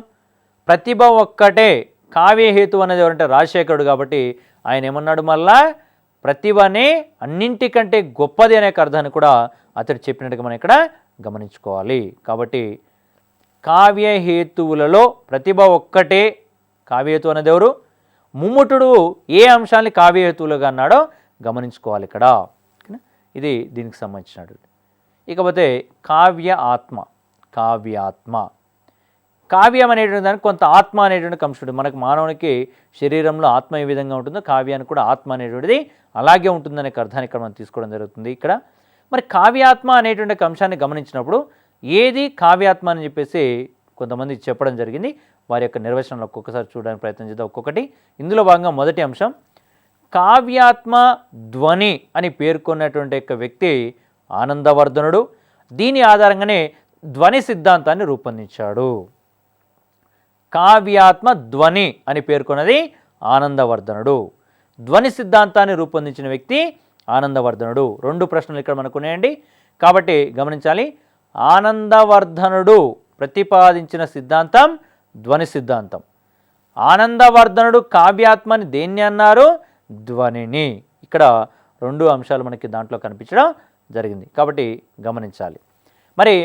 ప్రతిభ ఒక్కటే కావ్య హేతు అనేది ఎవరంటే రాజశేఖరుడు. కాబట్టి ఆయన ఏమన్నాడు? మళ్ళా ప్రతిభనే అన్నింటికంటే గొప్పది అనే అర్థాన్ని కూడా అతడు చెప్పినట్టుగా మనం ఇక్కడ గమనించుకోవాలి. కాబట్టి కావ్య హేతువులలో ప్రతిభ ఒక్కటే కావ్యహేతు అనేది ఎవరు? ముమ్ముటుడు ఏ అంశాన్ని కావ్యహేతువులుగా అన్నాడో గమనించుకోవాలి ఇక్కడ. ఇది దీనికి సంబంధించినటువంటి. ఇకపోతే కావ్య ఆత్మ. కావ్యాత్మ, కావ్యం అనేటువంటి దానికి కొంత ఆత్మ అనేటువంటి అంశం. మనకు మానవునికి శరీరంలో ఆత్మ ఏ విధంగా ఉంటుందో కావ్యానికి కూడా ఆత్మ అనేటువంటిది అలాగే ఉంటుందనే అర్థాన్ని ఇక్కడ మనం తీసుకోవడం జరుగుతుంది. ఇక్కడ మరి కావ్యాత్మ అనేటువంటి అంశాన్ని గమనించినప్పుడు ఏది కావ్యాత్మ అని చెప్పేసి కొంతమంది చెప్పడం జరిగింది. వారి యొక్క నిర్వచనంలో ఒక్కొక్కసారి చూడడానికి ప్రయత్నం చేద్దాం ఒక్కొక్కటి. ఇందులో భాగంగా మొదటి అంశం, కావ్యాత్మ ధ్వని అని పేర్కొన్నటువంటి యొక్క వ్యక్తి ఆనందవర్ధనుడు. దీని ఆధారంగానే ధ్వని సిద్ధాంతాన్ని రూపొందించాడు. కావ్యాత్మ ధ్వని అని పేర్కొన్నది ఆనందవర్ధనుడు. ధ్వని సిద్ధాంతాన్ని రూపొందించిన వ్యక్తి ఆనందవర్ధనుడు. 2 ప్రశ్నలు ఇక్కడ మనకు ఉన్నాయండి. కాబట్టి గమనించాలి, ఆనందవర్ధనుడు ప్రతిపాదించిన సిద్ధాంతం ధ్వని సిద్ధాంతం. ఆనందవర్ధనుడు కావ్యాత్మని దేన్ని అన్నారు? ధ్వనిని. ఇక్కడ 2 అంశాలు మనకి దాంట్లో కనిపించడం జరిగింది. కాబట్టి గమనించాలి. మరి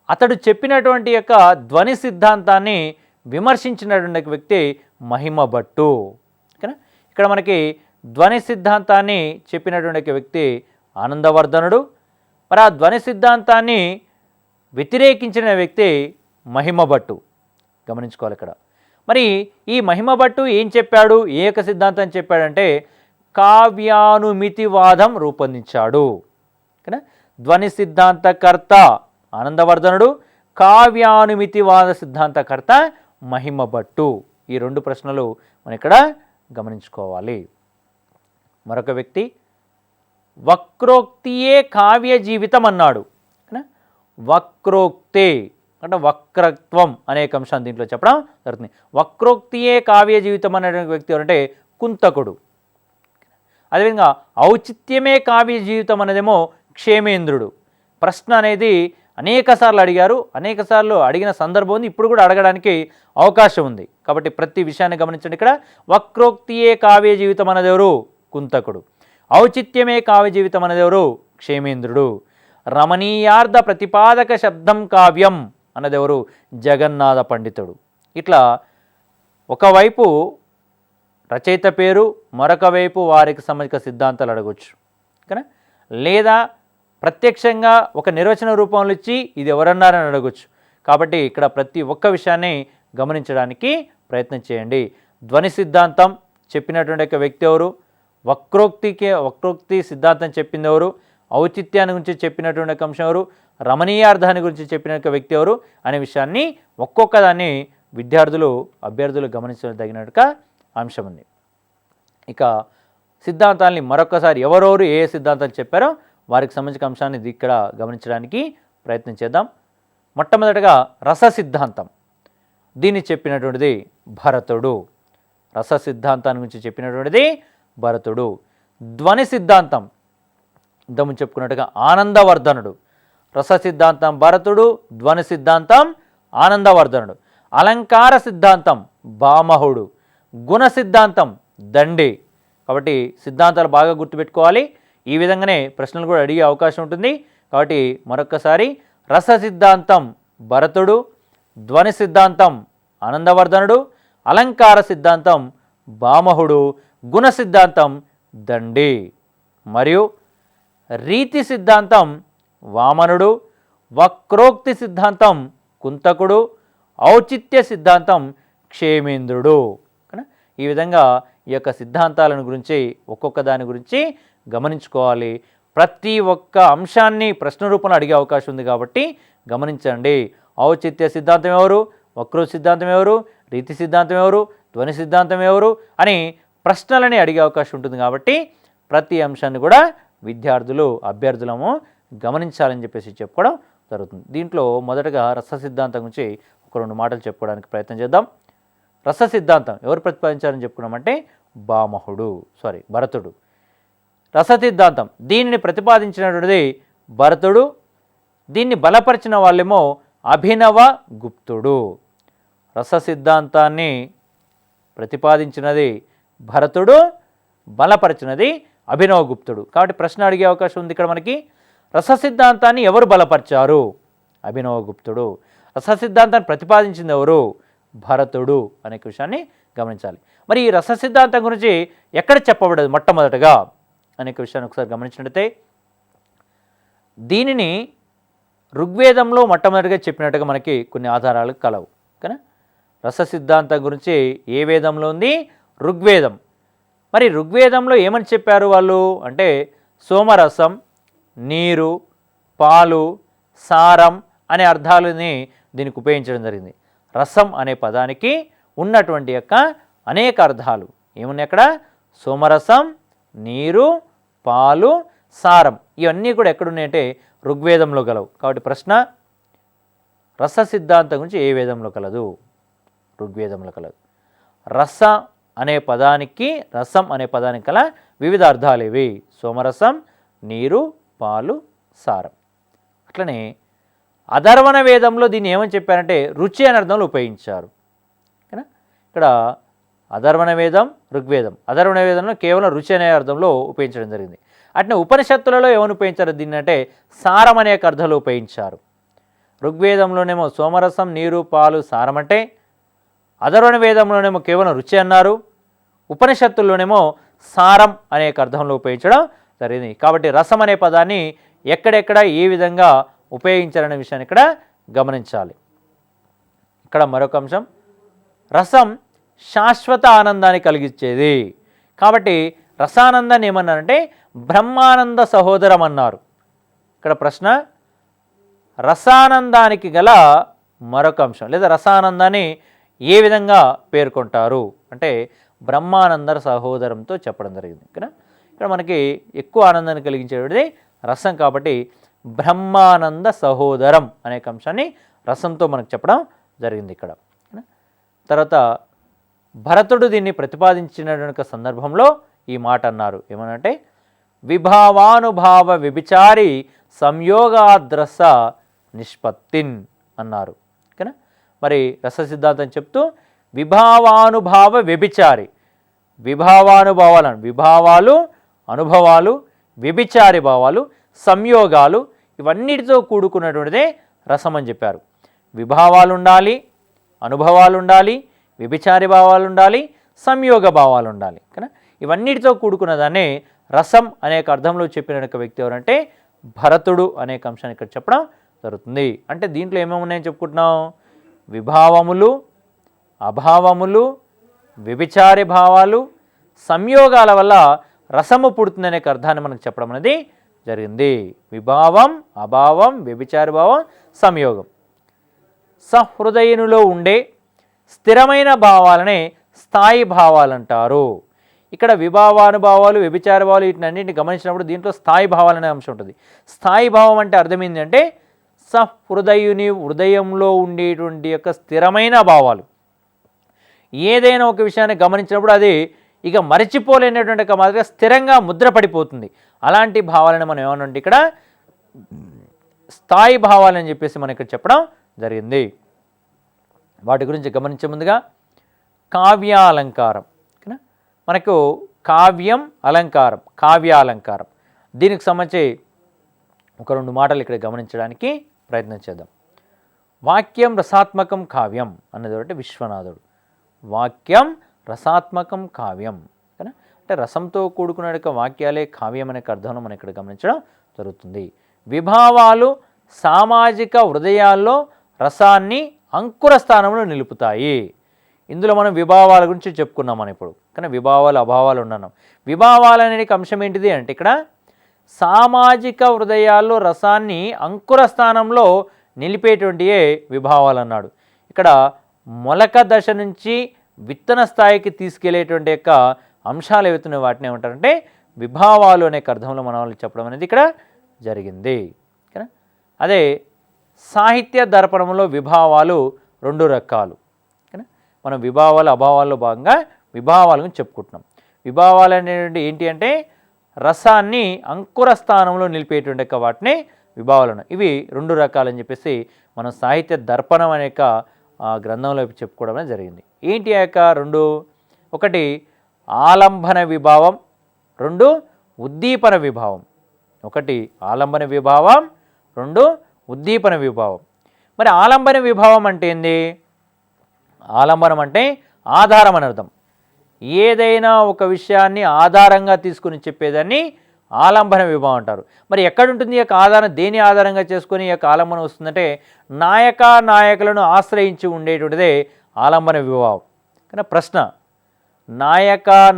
అతడు చెప్పినటువంటి యొక్క ధ్వని సిద్ధాంతాన్ని విమర్శించినటువంటి వ్యక్తి మహిమభట్టు. ఓకేనా? ఇక్కడ మనకి ధ్వని సిద్ధాంతాన్ని చెప్పినటువంటి వ్యక్తి ఆనందవర్ధనుడు. మరి ఆ ధ్వని సిద్ధాంతాన్ని వ్యతిరేకించిన వ్యక్తి మహిమభట్టు. గమనించుకోవాలి ఇక్కడ. మరి ఈ మహిమభట్టు ఏం చెప్పాడు? ఏ యొక్క సిద్ధాంతం చెప్పాడంటే కావ్యానుమితివాదం రూపొందించాడు. ఓకేనా? ధ్వని సిద్ధాంతకర్త ఆనందవర్ధనుడు, కావ్యానుమితివాద సిద్ధాంతకర్త మహిమభట్టు. ఈ 2 ప్రశ్నలు మనం ఇక్కడ గమనించుకోవాలి. మరొక వ్యక్తి వక్రోక్తియే కావ్య జీవితం అన్నాడు. వక్రోక్తే అంటే వక్రత్వం అనేక అంశాన్ని దీంట్లో చెప్పడం జరుగుతుంది. వక్రోక్తియే కావ్య జీవితం అనే వ్యక్తి ఎవరంటే కుంతకుడు. అదేవిధంగా ఔచిత్యమే కావ్య జీవితం అనేదేమో క్షేమేంద్రుడు. ప్రశ్న అనేది అనేకసార్లు అడిగారు, అనేకసార్లు అడిగిన సందర్భం ఉంది, ఇప్పుడు కూడా అడగడానికి అవకాశం ఉంది. కాబట్టి ప్రతి విషయాన్ని గమనించండి. ఇక్కడ వక్రోక్తియే కావ్య జీవితం అనేదెవరు? కుంతకుడు. ఔచిత్యమే కావ్య జీవితం అనేదెవరు? క్షేమేంద్రుడు. రమణీయార్థ ప్రతిపాదక శబ్దం కావ్యం అన్నదెవరు? జగన్నాథ పండితుడు. ఇట్లా ఒకవైపు రచయిత పేరు, మరొక వైపు వారికి సంబంధించిన సిద్ధాంతాలు అడగవచ్చు. ఓకేనా? లేదా ప్రత్యక్షంగా ఒక నిర్వచన రూపంలో ఇచ్చి ఇది ఎవరన్నారని అడగవచ్చు. కాబట్టి ఇక్కడ ప్రతి ఒక్క విషయాన్ని గమనించడానికి ప్రయత్నం చేయండి. ధ్వని సిద్ధాంతం చెప్పినటువంటి ఒక వ్యక్తి ఎవరు? వక్రోక్తి సిద్ధాంతం చెప్పింది ఎవరు? ఔచిత్యాన్ని గురించి చెప్పినటువంటి ఒక అంశం ఎవరు? రమణీయార్థాన్ని గురించి చెప్పిన ఒక వ్యక్తి ఎవరు అనే విషయాన్ని ఒక్కొక్క దాన్ని అభ్యర్థులు గమనించదగినట్టుగా అంశం ఉంది. ఇక సిద్ధాంతాలని మరొకసారి ఎవరెవరు ఏ సిద్ధాంతాలు చెప్పారో వారికి సంబంధించిన అంశాన్ని ఇక్కడ గమనించడానికి ప్రయత్నం చేద్దాం. మొట్టమొదటగా రస సిద్ధాంతం. దీన్ని చెప్పినటువంటిది భరతుడు. రస సిద్ధాంతాన్ని గురించి చెప్పినటువంటిది భరతుడు. ధ్వని సిద్ధాంతం ఇంతకుముందు చెప్పుకున్నట్టుగా ఆనందవర్ధనుడు. రస సిద్ధాంతం భరతుడు, ధ్వని సిద్ధాంతం ఆనందవర్ధనుడు. అలంకార సిద్ధాంతం భామహుడు, గుణ సిద్ధాంతం దండి. కాబట్టి సిద్ధాంతాలు బాగా గుర్తుపెట్టుకోవాలి. ఈ విధంగానే ప్రశ్నలు కూడా అడిగే అవకాశం ఉంటుంది. కాబట్టి మరొకసారి రస సిద్ధాంతం భరతుడు, ధ్వని సిద్ధాంతం ఆనందవర్ధనుడు, అలంకార సిద్ధాంతం భామహుడు, గుణ సిద్ధాంతం దండి. మరియు రీతి సిద్ధాంతం వామనుడు, వక్రోక్తి సిద్ధాంతం కుంతకుడు, ఔచిత్య సిద్ధాంతం క్షేమేంద్రుడు. ఈ విధంగా ఈ యొక్క సిద్ధాంతాలను గురించి ఒక్కొక్క దాని గురించి గమనించుకోవాలి. ప్రతి ఒక్క అంశాన్ని ప్రశ్న రూపంలో అడిగే అవకాశం ఉంది కాబట్టి గమనించండి. ఔచిత్య సిద్ధాంతం ఎవరు, వక్రోక్తి సిద్ధాంతం ఎవరు, రీతి సిద్ధాంతం ఎవరు, ధ్వని సిద్ధాంతం ఎవరు అని ప్రశ్నలని అడిగే అవకాశం ఉంటుంది. కాబట్టి ప్రతి అంశాన్ని కూడా అభ్యర్థులము గమనించాలని చెప్పేసి చెప్పుకోవడం జరుగుతుంది. దీంట్లో మొదటగా రస సిద్ధాంతం గురించి ఒక 2 మాటలు చెప్పుకోవడానికి ప్రయత్నం చేద్దాం. రస సిద్ధాంతం ఎవరు ప్రతిపాదించారని చెప్పుకున్నామంటే భరతుడు. రస సిద్ధాంతం దీనిని ప్రతిపాదించినటువంటిది భరతుడు. దీన్ని బలపరిచిన వాళ్ళేమో అభినవ గుప్తుడు. రస సిద్ధాంతాన్ని ప్రతిపాదించినది భరతుడు, బలపరిచినది అభినవ గుప్తుడు. కాబట్టి ప్రశ్న అడిగే అవకాశం ఉంది ఇక్కడ మనకి. రస సిద్ధాంతాన్ని ఎవరు బలపరిచారు? అభినవ గుప్తుడు. రస సిద్ధాంతాన్ని ప్రతిపాదించింది ఎవరు? భరతుడు అనే విషయాన్ని గమనించాలి. మరి ఈ రస సిద్ధాంతం గురించి ఎక్కడ చెప్పబడదు మొట్టమొదటగా అనే విషయాన్ని ఒకసారి గమనించినట్లయితే దీనిని ఋగ్వేదంలో మొట్టమొదటిగా చెప్పినట్టుగా మనకి కొన్ని ఆధారాలు కలవు. కానీ రస సిద్ధాంతం గురించి ఏ వేదంలో ఉంది? ఋగ్వేదం. మరి ఋగ్వేదంలో ఏమని చెప్పారు వాళ్ళు అంటే సోమరసం, నీరు, పాలు, సారం అనే అర్థాలని దీనికి ఉపయోగించడం జరిగింది. రసం అనే పదానికి ఉన్నటువంటి యొక్క అనేక అర్థాలు ఏమున్నాయి అక్కడ? సోమరసం, నీరు, పాలు, సారం. ఇవన్నీ కూడా ఎక్కడున్నాయంటే ఋగ్వేదంలో గలవు. కాబట్టి ప్రశ్న, రస సిద్ధాంతం గురించి ఏ వేదంలో కలదు? ఋగ్వేదంలో కలదు. రస అనే పదానికి, రసం అనే పదానికి కల వివిధ అర్థాలు ఇవి: సోమరసం, నీరు, పాలు, సారం. అట్లనే అధర్వణ వేదంలో దీన్ని ఏమని చెప్పారంటే రుచి అనే అర్థంలో ఉపయోగించారు. ఓకేనా? ఇక్కడ అధర్వణ వేదం, ఋగ్వేదం. అధర్వణ వేదంలో కేవలం రుచి అనే అర్థంలో ఉపయోగించడం జరిగింది. అట్నే ఉపనిషత్తులలో ఏమని ఉపయోగించారు దీన్ని అంటే సారం అనే అర్థంలో ఉపయోగించారు. ఋగ్వేదంలోనేమో సోమరసం, నీరు, పాలు, సారం అంటే, అధర్వణ వేదంలోనేమో కేవలం రుచి అన్నారు, ఉపనిషత్తుల్లోనేమో సారం అనే అర్థంలో ఉపయోగించడం జరిగింది. కాబట్టి రసం అనే పదాన్ని ఎక్కడెక్కడ ఏ విధంగా ఉపయోగించాలనే విషయాన్ని ఇక్కడ గమనించాలి. ఇక్కడ మరొక అంశం, రసం శాశ్వత ఆనందాన్ని కలిగించేది. కాబట్టి రసానందాన్ని ఏమన్నారంటే బ్రహ్మానంద సహోదరం అన్నారు. ఇక్కడ ప్రశ్న, రసానందానికి గల మరొక అంశం లేదా రసానందాన్ని ఏ విధంగా పేర్కొంటారు అంటే బ్రహ్మానంద సహోదరంతో చెప్పడం జరిగింది. ఓకేనా? ఇక్కడ మనకి ఎక్కువ ఆనందాన్ని కలిగించేది రసం కాబట్టి బ్రహ్మానంద సహోదరం అనే అంశాన్ని రసంతో మనకు చెప్పడం జరిగింది ఇక్కడ. తర్వాత భరతుడు దీన్ని ప్రతిపాదించిన సందర్భంలో ఈ మాట అన్నారు. ఏమనంటే విభావానుభావ వ్యభిచారి సంయోగాద్రస నిష్పత్తిన్ అన్నారు. ఓకేనా? మరి రస సిద్ధాంతం చెప్తూ విభావానుభావ వ్యభిచారి, విభావానుభావాలను, విభావాలు, అనుభవాలు, వ్యభిచారి భావాలు, సంయోగాలు, ఇవన్నిటితో కూడుకున్నటువంటిదే రసం అని చెప్పారు. విభావాలు ఉండాలి, అనుభవాలు ఉండాలి, వ్యభిచారి భావాలు ఉండాలి, సంయోగ భావాలు ఉండాలి. ఓకేనా? ఇవన్నిటితో కూడుకున్న దాన్నే రసం అనేక అర్థంలో చెప్పిన వ్యక్తి ఎవరంటే భరతుడు అనేక అంశాన్ని ఇక్కడ చెప్పడం జరుగుతుంది. అంటే దీంట్లో ఏమేమి ఉన్నాయని చెప్పుకుంటున్నాం? విభావములు, అభావములు, వ్యభిచారి భావాలు, సంయోగాల వల్ల రసము పుడుతుంది అనే అర్థాన్ని మనకు చెప్పడం అనేది జరిగింది. విభావం, అభావం, వ్యభిచారి భావం, సంయోగం. సహృదయునిలో ఉండే స్థిరమైన భావాలనే స్థాయి భావాలు అంటారు. ఇక్కడ విభావానుభావాలు, వ్యభిచార భావాలు వీటినన్నింటిని గమనించినప్పుడు దీంట్లో స్థాయి భావాలు అనే అంశం ఉంటుంది. స్థాయి భావం అంటే అర్థం ఏంటంటే సహృదయుని హృదయంలో ఉండేటువంటి యొక్క స్థిరమైన భావాలు. ఏదైనా ఒక విషయాన్ని గమనించినప్పుడు అది ఇక మరచిపోలేనటువంటి ఒక మాదిరిగా స్థిరంగా ముద్రపడిపోతుంది. అలాంటి భావాలను మనం ఏమన్నా ఇక్కడ స్థాయి భావాలని చెప్పేసి మనం ఇక్కడ చెప్పడం జరిగింది. వాటి గురించి గమనించే ముందుగా కావ్యాలంకారం. ఓకేనా? మనకు కావ్యం, అలంకారం, కావ్యాలంకారం, దీనికి సంబంధించి ఒక రెండు మాటలు ఇక్కడ గమనించడానికి ప్రయత్నం చేద్దాం. వాక్యం రసాత్మకం కావ్యం అన్నది ఒకటి విశ్వనాథుడు. వాక్యం రసాత్మకం కావ్యం. ఓకేనా? అంటే రసంతో కూడుకున్న వాక్యాలే కావ్యం అనే అర్థంలో మనం ఇక్కడ గమనించడం జరుగుతుంది. విభావాలు సామాజిక హృదయాల్లో రసాన్ని అంకుర స్థానంలో నిలుపుతాయి. ఇందులో మనం విభావాల గురించి చెప్పుకున్నాం మనం ఇప్పుడు. కానీ విభావాలు, అభావాలు ఉన్నాం. విభావాలు అనే అంశం ఏంటిది అంటే ఇక్కడ సామాజిక హృదయాల్లో రసాన్ని అంకుర స్థానంలో నిలిపేటువంటియే విభావాలు అన్నాడు. ఇక్కడ మొలక దశ నుంచి విత్తన స్థాయికి తీసుకెళ్లేటువంటి యొక్క అంశాలు ఏవైతున్నాయి వాటిని ఏమంటారంటే విభావాలు అనే అర్థంలో మన వాళ్ళు చెప్పడం అనేది ఇక్కడ జరిగింది. ఓకేనా? అదే సాహిత్య దర్పణంలో విభావాలు రెండు రకాలు. ఓకేనా? మనం విభావాలు, అభావాల్లో భాగంగా విభావాలను చెప్పుకుంటున్నాం. విభావాలు అనేటువంటి ఏంటి అంటే రసాన్ని అంకుర స్థానంలో నిలిపేటువంటి వాటిని విభావాలు. ఇవి రెండు రకాలని చెప్పేసి మనం సాహిత్య దర్పణం అనే గ్రంథంలో చెప్పుకోవడం జరిగింది. ఏంటి ఆ యొక్క రెండు? ఒకటి ఆలంబన విభావం, రెండు ఉద్దీపన విభావం. ఒకటి ఆలంబన విభావం, రెండు ఉద్దీపన విభావం. మరి ఆలంబన విభావం అంటే ఏంది? ఆలంబనం అంటే ఆధారం అని అర్థం. ఏదైనా ఒక విషయాన్ని ఆధారంగా తీసుకుని చెప్పేదాన్ని ఆలంబన విభావం అంటారు. మరి ఎక్కడుంటుంది ఈ యొక్క ఆధారం? దేని ఆధారంగా చేసుకొని ఈ యొక్క ఆలంబనం వస్తుందంటే నాయకులను ఆశ్రయించి ఉండేటువంటిదే ఆలంబన విభావం. కానీ ప్రశ్న,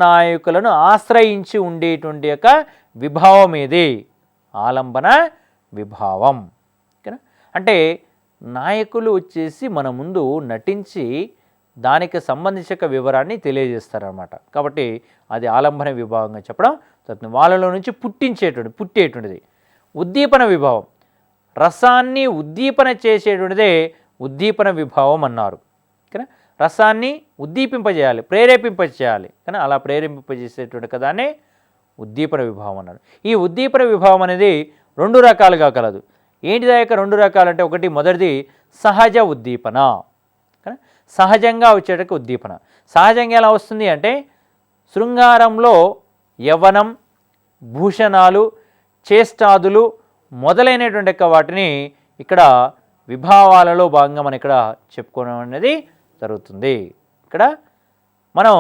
నాయకులను ఆశ్రయించి ఉండేటువంటి యొక్క విభావం ఏది? ఆలంబన విభావం. ఓకేనా? అంటే నాయకులు వచ్చేసి మన ముందు నటించి దానికి సంబంధించిన వివరాన్ని తెలియజేస్తారన్నమాట. కాబట్టి అది ఆలంబన విభాగంగా చెప్పడం జరుగుతుంది. వాళ్ళలో నుంచి పుట్టేటువంటిది. ఉద్దీపన విభావం, రసాన్ని ఉద్దీపన చేసేటువంటిదే ఉద్దీపన విభావం అన్నారు. ఓకేనా, రసాన్ని ఉద్దీపింపజేయాలి, ప్రేరేపింపజేయాలి, కానీ అలా ప్రేరేపింపజేసేటువంటి కదానే ఉద్దీపన విభావం అన్నారు. ఈ ఉద్దీపన విభావం అనేది 2 రకాలుగా కలదు. ఏంటిదా యొక్క 2 రకాలంటే, ఒకటి మొదటిది సహజ ఉద్దీపన. కానీ సహజంగా వచ్చేటకు ఉద్దీపన. సహజంగా ఎలా వస్తుంది అంటే, శృంగారంలో యవ్వనం, భూషణాలు, చేష్టాదులు మొదలైనటువంటి వాటిని ఇక్కడ విభావాలలో భాగంగా మనం ఇక్కడ చెప్పుకోవడం అనేది జరుగుతుంది. ఇక్కడ మనం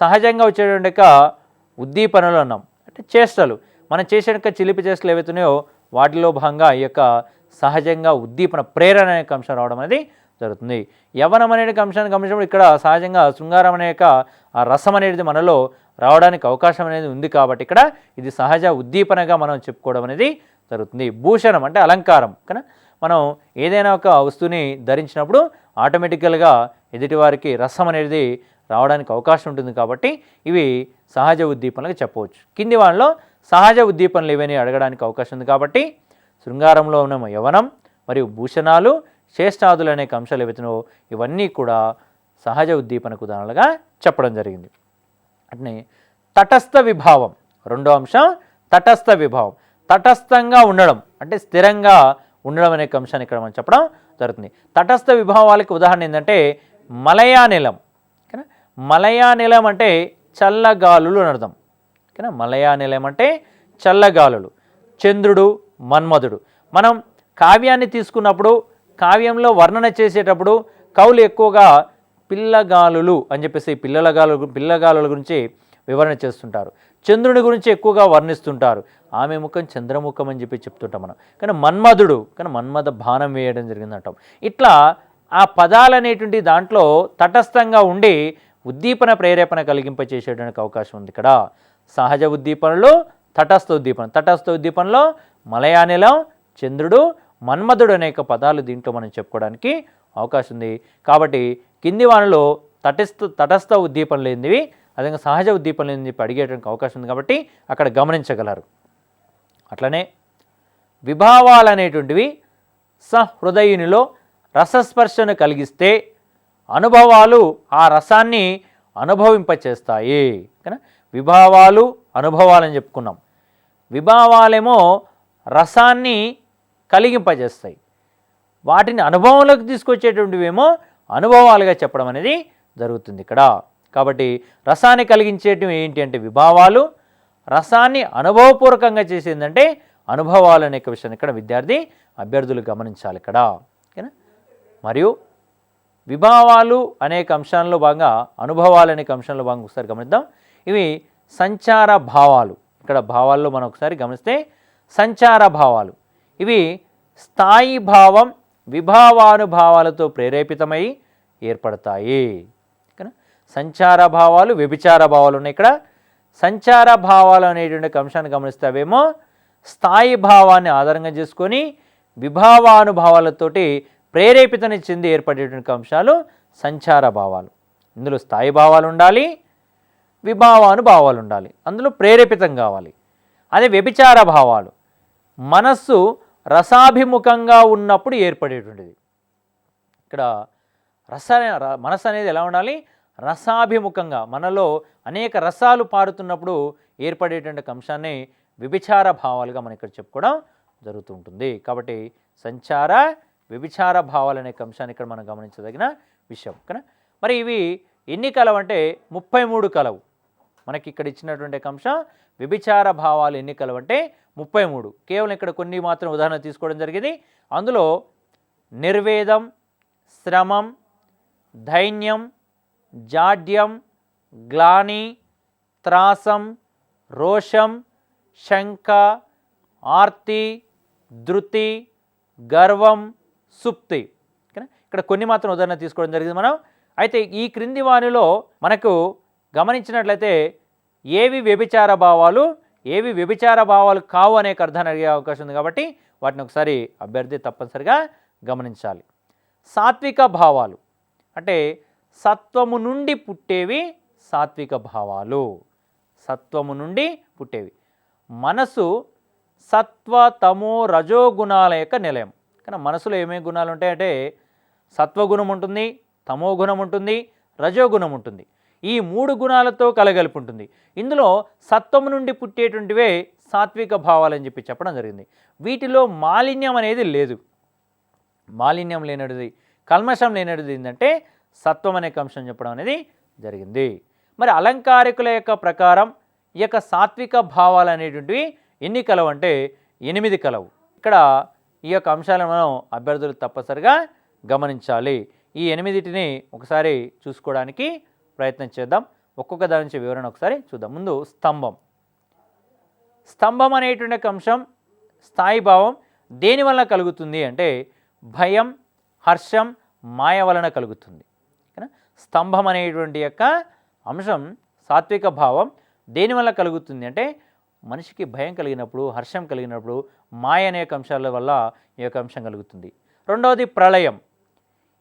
సహజంగా వచ్చేటువంటి ఉద్దీపనలు అన్నాం, అంటే చేష్టలు, మనం చేసే చిలిపి చేష్టలు ఏవైతున్నాయో వాటిలో భాగంగా ఈ యొక్క సహజంగా ఉద్దీపన, ప్రేరణ అనే అంశం రావడం అనేది జరుగుతుంది. యవ్వనం అనే అంశాన్ని గమనించినప్పుడు ఇక్కడ సహజంగా శృంగారం అనే ఆ రసం అనేది మనలో రావడానికి అవకాశం అనేది ఉంది కాబట్టి ఇక్కడ ఇది సహజ ఉద్దీపనగా మనం చెప్పుకోవడం అనేది జరుగుతుంది. భూషణం అంటే అలంకారం, కానీ మనం ఏదైనా ఒక వస్తువుని ధరించినప్పుడు ఆటోమేటికల్గా ఎదుటివారికి రసం అనేది రావడానికి అవకాశం ఉంటుంది కాబట్టి ఇవి సహజ ఉద్దీపనలుగా చెప్పవచ్చు. కింది వాళ్ళలో సహజ ఉద్దీపనలు ఇవన్నీ అడగడానికి అవకాశం ఉంది కాబట్టి శృంగారంలో ఉన్న యవనం మరియు భూషణాలు, చేష్టాదులు అనే అంశాలు ఏవైతున్నాయో ఇవన్నీ కూడా సహజ ఉద్దీపనకు ఉదాహరణలుగా చెప్పడం జరిగింది. అంటే తటస్థ విభావం, రెండో అంశం తటస్థ విభావం. తటస్థంగా ఉండడం అంటే స్థిరంగా ఉండడం అనే అంశాన్ని ఇక్కడ మనం చెప్పడం జరుగుతుంది. తటస్థ విభావాలకు ఉదాహరణ ఏంటంటే మలయానిలం. మలయానిలం అంటే చల్లగాలులు అని అర్థం. మలయానిలం అంటే చల్లగాలులు. చంద్రుడు, మన్మధుడు. మనం కావ్యాన్ని తీసుకున్నప్పుడు కావ్యంలో వర్ణన చేసేటప్పుడు కవులు ఎక్కువగా పిల్లగాలులు అని చెప్పేసి పిల్లగాలుల గురించి వివరణ చేస్తుంటారు. చంద్రుని గురించి ఎక్కువగా వర్ణిస్తుంటారు. ఆమె ముఖం చంద్రముఖం అని చెప్పి చెప్తుంటాం మనం. కానీ మన్మధుడు, కానీ మన్మథ బాణం వేయడం జరిగిందంటాం. ఇట్లా ఆ పదాలు అనేటువంటి దాంట్లో తటస్థంగా ఉండి ఉద్దీపన, ప్రేరేపణ కలిగింపచేసేయడానికి అవకాశం ఉంది. ఇక్కడ సహజ ఉద్దీపనలో తటస్థ ఉద్దీపన. తటస్థ ఉద్దీపనలో మలయానిలం, చంద్రుడు, మన్మధుడు అనేక పదాలు దీంట్లో మనం చెప్పుకోవడానికి అవకాశం ఉంది. కాబట్టి కింది వానిలో తటస్థ ఉద్దీపనలు ఏంటివి, అదేవిధంగా సహజ ఉద్దీపనలు ఏంటి చెప్పి అడిగేటువంటి అవకాశం ఉంది కాబట్టి అక్కడ గమనించగలరు. అట్లనే విభావాలు అనేటువంటివి సహృదయునిలో రసస్పర్శను కలిగిస్తే అనుభవాలు ఆ రసాన్ని అనుభవింపచేస్తాయి. కానీ విభావాలు, అనుభవాలని చెప్పుకున్నాం. విభావాలేమో రసాన్ని కలిగింపజేస్తాయి, వాటిని అనుభవంలోకి తీసుకొచ్చేటువంటివేమో అనుభవాలుగా చెప్పడం అనేది జరుగుతుంది ఇక్కడ. కాబట్టి రసాన్ని కలిగించేటివి ఏంటి అంటే విభావాలు, రసాన్ని అనుభవపూర్వకంగా చేసేందంటే అనుభవాలు అనే విషయాన్ని ఇక్కడ అభ్యర్థులు గమనించాలి ఇక్కడ. ఓకేనా. మరియు విభావాలు అనేక అంశాల్లో భాగంగా అనుభవాలు అనేక అంశాల్లో భాగంగా ఒకసారి గమనిద్దాం. ఇవి సంచార భావాలు. ఇక్కడ భావాల్లో మనం ఒకసారి గమనిస్తే సంచార భావాలు ఇవి స్థాయి భావం, విభావానుభావాలతో ప్రేరేపితమై ఏర్పడతాయి. సంచార భావాలు, వ్యభిచార భావాలు ఉన్నాయి. ఇక్కడ సంచార భావాలు అనేటువంటి అంశాన్ని గమనిస్తే అవేమో స్థాయి భావాన్ని ఆధారంగా చేసుకొని విభావానుభావాలతోటి ప్రేరేపితని చెంది ఏర్పడేటువంటి అంశాలు సంచార భావాలు. ఇందులో స్థాయి భావాలు ఉండాలి, విభావానుభావాలు ఉండాలి, అందులో ప్రేరేపితం కావాలి. అదే వ్యభిచార భావాలు మనస్సు రసాభిముఖంగా ఉన్నప్పుడు ఏర్పడేటువంటిది. ఇక్కడ మనస్సు అనేది ఎలా ఉండాలి, రసాభిముఖంగా, మనలో అనేక రసాలు పారుతున్నప్పుడు ఏర్పడేటువంటి అంశాన్ని వ్యభిచార భావాలుగా మనం ఇక్కడ చెప్పుకోవడం జరుగుతూ ఉంటుంది. కాబట్టి సంచార, వ్యభిచార భావాలు అనే అంశాన్ని ఇక్కడ మనం గమనించదగిన విషయం. కానీ మరి ఇవి ఎన్ని కలవు అంటే 33 కలవు. మనకి ఇక్కడ ఇచ్చినటువంటి అంశం వ్యభిచార భావాలు ఎన్ని కలవు అంటే 33. కేవలం ఇక్కడ కొన్ని మాత్రం ఉదాహరణ తీసుకోవడం జరిగింది. అందులో నిర్వేదం, శ్రమం, దైన్యం, జాడ్యం, గ్లాని, త్రాసం, రోషం, శంక, ఆర్తి, ధృతి, గర్వం, సుప్తి. ఇక్కడ కొన్ని మాత్రం ఉదాహరణ తీసుకోవడం జరిగింది మనం. అయితే ఈ క్రింది వానిలో మనకు గమనించినట్లయితే ఏవి వ్యభిచార భావాలు, ఏవి వ్యభిచార భావాలు కావు అనే అర్థాన్ని అడిగే అవకాశం ఉంది. కాబట్టి వాటిని ఒకసారి అభ్యర్థి తప్పనిసరిగా గమనించాలి. సాత్విక భావాలు అంటే సత్వము నుండి పుట్టేవి సాత్విక భావాలు. సత్వము నుండి పుట్టేవి. మనసు సత్వ తమో రజో గుణాల యొక్క నిలయం. కానీ మనసులో ఏమేమి గుణాలు ఉంటాయంటే సత్వగుణం ఉంటుంది, తమో గుణం ఉంటుంది, రజోగుణం ఉంటుంది. ఈ 3 గుణాలతో కలగలిపి ఉంటుంది. ఇందులో సత్వము నుండి పుట్టేటువంటివే సాత్విక భావాలని చెప్పడం జరిగింది. వీటిలో మాలిన్యం అనేది లేదు. మాలిన్యం లేనది, కల్మషం లేనది ఏంటంటే సత్వం అనే అంశం చెప్పడం అనేది జరిగింది. మరి అలంకారికుల యొక్క ప్రకారం ఈ యొక్క సాత్విక భావాలు అనేటువంటివి ఎన్ని కలవు అంటే 8 కలవు. ఇక్కడ ఈ యొక్క అంశాలను మనం అభ్యర్థులు తప్పనిసరిగా గమనించాలి. ఈ 8టిని ఒకసారి చూసుకోవడానికి ప్రయత్నం చేద్దాం. ఒక్కొక్క దాని నుంచి వివరణ ఒకసారి చూద్దాం. ముందు స్తంభం. స్తంభం అనేటువంటి అంశం స్థాయి భావం దేని వలన కలుగుతుంది అంటే భయం, హర్షం, మాయ వలన కలుగుతుంది. స్తంభం అనేటువంటి యొక్క అంశం సాత్విక భావం దేనివల్ల కలుగుతుంది అంటే మనిషికి భయం కలిగినప్పుడు, హర్షం కలిగినప్పుడు, మాయ అనే అంశాల వల్ల ఈ యొక్క అంశం కలుగుతుంది. రెండవది ప్రళయం.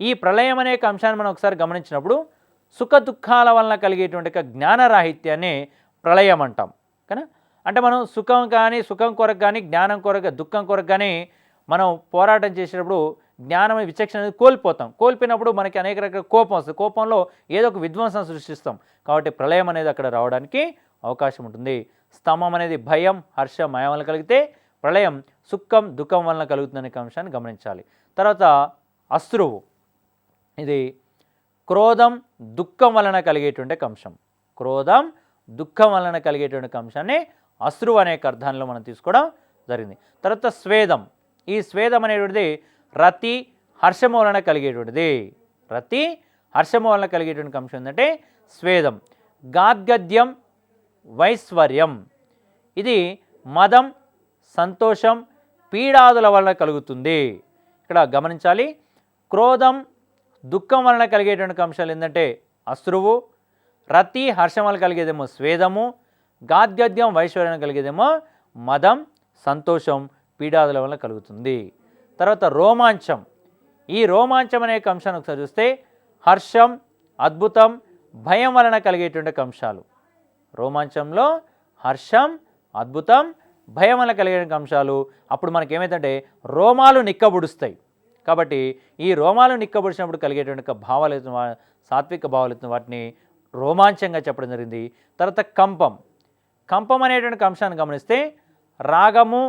ఈ ప్రళయం అనే అంశాన్ని మనం ఒకసారి గమనించినప్పుడు సుఖ దుఃఖాల వలన కలిగేటువంటి జ్ఞానరాహిత్యాన్ని ప్రళయం అంటాం. కానీ అంటే మనం సుఖం కొరకు కానీ జ్ఞానం కొరకు, దుఃఖం కొరకు కానీ మనం పోరాటం చేసేటప్పుడు జ్ఞానం విచక్షణ అనేది కోల్పోయినప్పుడు మనకి అనేక రకాల కోపం వస్తుంది. కోపంలో ఏదో ఒక విధ్వంసం సృష్టిస్తాం. కాబట్టి ప్రళయం అనేది అక్కడ రావడానికి అవకాశం ఉంటుంది. స్తంభం అనేది భయం, హర్షం, మాయ వలన కలిగితే ప్రళయం సుఖం, దుఃఖం వలన కలుగుతుందనే అంశాన్ని గమనించాలి. తర్వాత అశ్రువు. ఇది క్రోధం, దుఃఖం వలన కలిగేటువంటి అంశం. క్రోధం, దుఃఖం వలన కలిగేటువంటి అంశాన్ని అశ్రువు అనే అర్థంలో మనం తీసుకోవడం జరిగింది. తర్వాత స్వేదం. ఈ స్వేదం అనేటువంటిది రతి, హర్షము వలన కలిగేటువంటిది. రతి, హర్షము వలన కలిగేటువంటి అంశం ఏంటంటే స్వేదం. గాద్గద్యం, వైశ్వర్యం. ఇది మదం, సంతోషం, పీడాదుల వలన కలుగుతుంది. ఇక్కడ గమనించాలి. క్రోధం, దుఃఖం వలన కలిగేటువంటి అంశాలు ఏంటంటే అశ్రువు, రతి, హర్షం వలన కలిగేదేమో స్వేదము, గాద్గద్యం, వైశ్వర్యం కలిగేదేమో మదం, సంతోషం, పీడాదుల వలన కలుగుతుంది. తర్వాత రోమాంచం. ఈ రోమాంచం అనే అంశాన్ని ఒకసారి చూస్తే హర్షం, అద్భుతం, భయం వలన కలిగేటువంటి అంశాలు. రోమాంచంలో హర్షం, అద్భుతం, భయం వలన కలిగే అంశాలు. అప్పుడు మనకి ఏమైందంటే రోమాలు నిక్కబుడుస్తాయి. కాబట్టి ఈ రోమాలు నిక్కబడిచినప్పుడు కలిగేటువంటి భావాలు సాత్విక భావాలు వాటిని రోమాంచంగా చెప్పడం జరిగింది. తర్వాత కంపం. కంపం అనేటువంటి అంశాన్ని గమనిస్తే రాగము,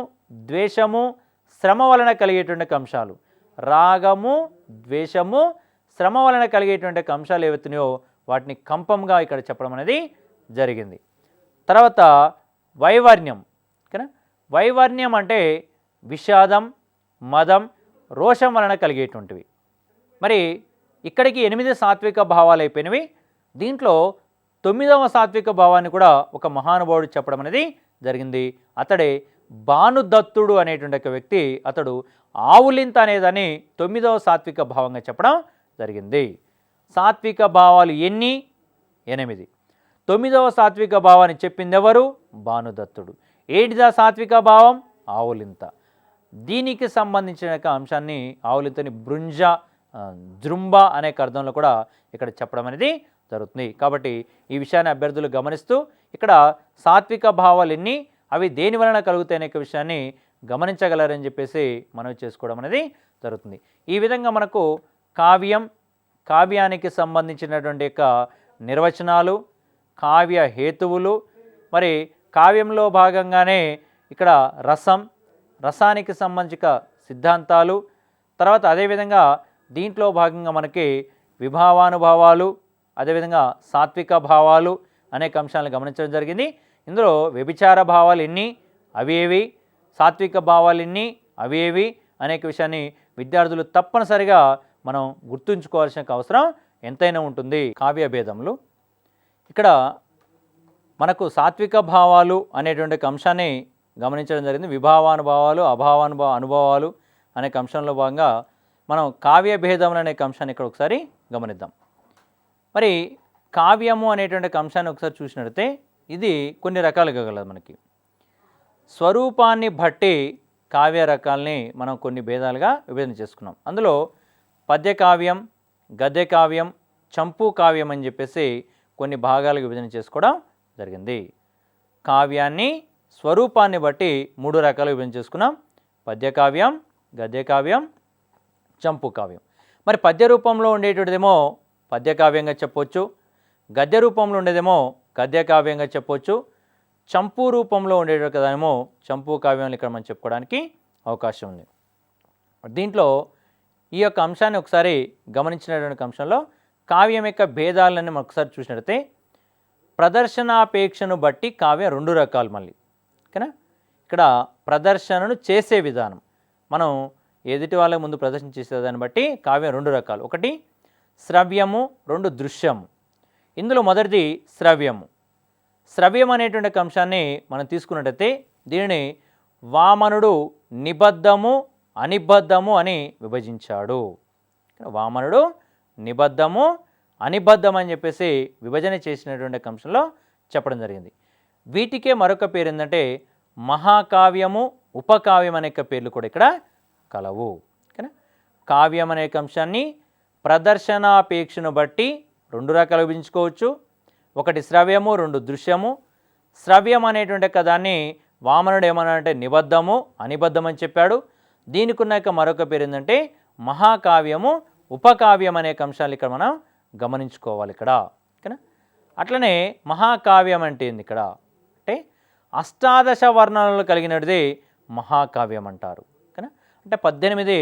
ద్వేషము, శ్రమ వలన కలిగేటువంటి అంశాలు. రాగము, ద్వేషము, శ్రమ వలన కలిగేటువంటి అంశాలు ఏవైతున్నాయో వాటిని కంపంగా ఇక్కడ చెప్పడం అనేది జరిగింది. తర్వాత వైవర్ణ్యం. ఓకేనా? వైవర్ణ్యం అంటే విషాదం, మదం, రోషం వలన కలిగేటువంటివి. మరి ఇక్కడికి 8 సాత్విక భావాలు అయిపోయినవి. దీంట్లో 9వ సాత్విక భావాన్ని కూడా ఒక మహానుభావుడు చెప్పడం అనేది జరిగింది. అతడే భానుదత్తుడు అనేటువంటి ఒక వ్యక్తి. అతడు ఆవులింత అనేదాన్ని 9వ సాత్విక భావంగా చెప్పడం జరిగింది. సాత్విక భావాలు ఎన్ని? 8. 9వ సాత్విక భావాన్ని చెప్పింది ఎవరు? భానుదత్తుడు. ఏంటిదా సాత్విక భావం? ఆవులింత. దీనికి సంబంధించిన అంశాన్ని ఆవులింతని జృంభ అనే అర్థంలో కూడా ఇక్కడ చెప్పడం అనేది జరుగుతుంది. కాబట్టి ఈ విషయాన్ని అభ్యర్థులు గమనిస్తూ ఇక్కడ సాత్విక భావాలు ఎన్ని, అవి దేని వలన కలుగుతాయనే విషయాన్ని గమనించగలరని చెప్పేసి మనం చేసుకోవడం అనేది జరుగుతుంది. ఈ విధంగా మనకు కావ్యానికి సంబంధించినటువంటి యొక్క నిర్వచనాలు, కావ్య హేతువులు, మరి కావ్యంలో భాగంగానే ఇక్కడ రసానికి సంబంధించిన సిద్ధాంతాలు, తర్వాత అదేవిధంగా దీంట్లో భాగంగా మనకి విభావానుభావాలు, అదేవిధంగా సాత్విక భావాలు అనేక అంశాలను గమనించడం జరిగింది. ఇందులో వ్యభిచార భావాలు ఎన్ని, అవి ఏవి, సాత్విక భావాలు ఎన్ని, అవి ఏవి అనేక విషయాన్ని విద్యార్థులు తప్పనిసరిగా మనం గుర్తుంచుకోవాల్సిన అవసరం ఎంతైనా ఉంటుంది. కావ్య భేదములు. ఇక్కడ మనకు సాత్విక భావాలు అనేటువంటి అంశాన్ని గమనించడం జరిగింది. విభావానుభావాలు, అనుభవాలు అనే అంశంలో భాగంగా మనం కావ్య భేదములు అనే అంశాన్ని ఇక్కడ ఒకసారి గమనిద్దాం. మరి కావ్యము అనేటువంటి అంశాన్ని ఒకసారి చూసినట్లయితే ఇది కొన్ని రకాలుగా గలదు. మనకి స్వరూపాన్ని బట్టి కావ్య రకాలని మనం కొన్ని భేదాలుగా విభజన చేసుకున్నాం. అందులో పద్య కావ్యం, గద్య కావ్యం, చంపు కావ్యం అని చెప్పేసి కొన్ని భాగాలకు విభజన చేసుకోవడం జరిగింది. కావ్యాన్ని స్వరూపాన్ని బట్టి 3 రకాలుగా విభజన చేసుకున్నాం. పద్యకావ్యం, గద్యకావ్యం, చంపు కావ్యం. మరి పద్య రూపంలో ఉండేటువంటిదేమో పద్యకావ్యంగా చెప్పవచ్చు, గద్య రూపంలో ఉండేదేమో గద్యకావ్యంగా చెప్పవచ్చు, చంపు రూపంలో ఉండేటువంటి కదేమో చంపు కావ్యం ఇక్కడ మనం చెప్పుకోవడానికి అవకాశం ఉంది. దీంట్లో ఈ యొక్క అంశాన్ని ఒకసారి గమనించినటువంటి అంశంలో కావ్యం యొక్క భేదాలను మనం ఒకసారి చూసినట్లయితే ప్రదర్శనాపేక్షను బట్టి కావ్యం 2 రకాలు. మళ్ళీ ఓకేనా, ఇక్కడ ప్రదర్శనను చేసే విధానం, మనం ఎదుటి వాళ్ళ ముందు ప్రదర్శన చేసేదాన్ని బట్టి కావ్యం 2 రకాలు. ఒకటి శ్రవ్యము, 2 దృశ్యము. ఇందులో మొదటిది శ్రవ్యము. శ్రవ్యం అనేటువంటి అంశాన్ని మనం తీసుకున్నట్టయితే దీనిని వామనుడు నిబద్ధము, అనిబద్ధము అని విభజించాడు. వామనుడు నిబద్ధము, అనిబద్ధం అని చెప్పేసి విభజన చేసినటువంటి అంశంలో చెప్పడం జరిగింది. వీటికే మరొక పేరు ఏంటంటే మహాకావ్యము, ఉపకావ్యం అనే పేర్లు కూడా ఇక్కడ కలవు. ఓకేనా, కావ్యం అనే అంశాన్ని ప్రదర్శనాపేక్షను బట్టి 2 రకాలు విభజించుకోవచ్చు. ఒకటి శ్రవ్యము, 2 దృశ్యము. శ్రవ్యం అనేటువంటి దాన్ని వామనుడు ఏమన్నాడంటే నిబద్ధము, అనిబద్ధం అని చెప్పాడు. దీనికి ఉన్న మరొక పేరు ఏంటంటే మహాకావ్యము, ఉపకావ్యం అనే అంశాలు ఇక్కడ మనం గమనించుకోవాలి ఇక్కడ. ఓకేనా, అట్లనే మహాకావ్యం అంటే ఏంది ఇక్కడ అంటే అష్టాదశ వర్ణనలు కలిగినది మహాకావ్యం అంటారు. ఓకేనా, అంటే 18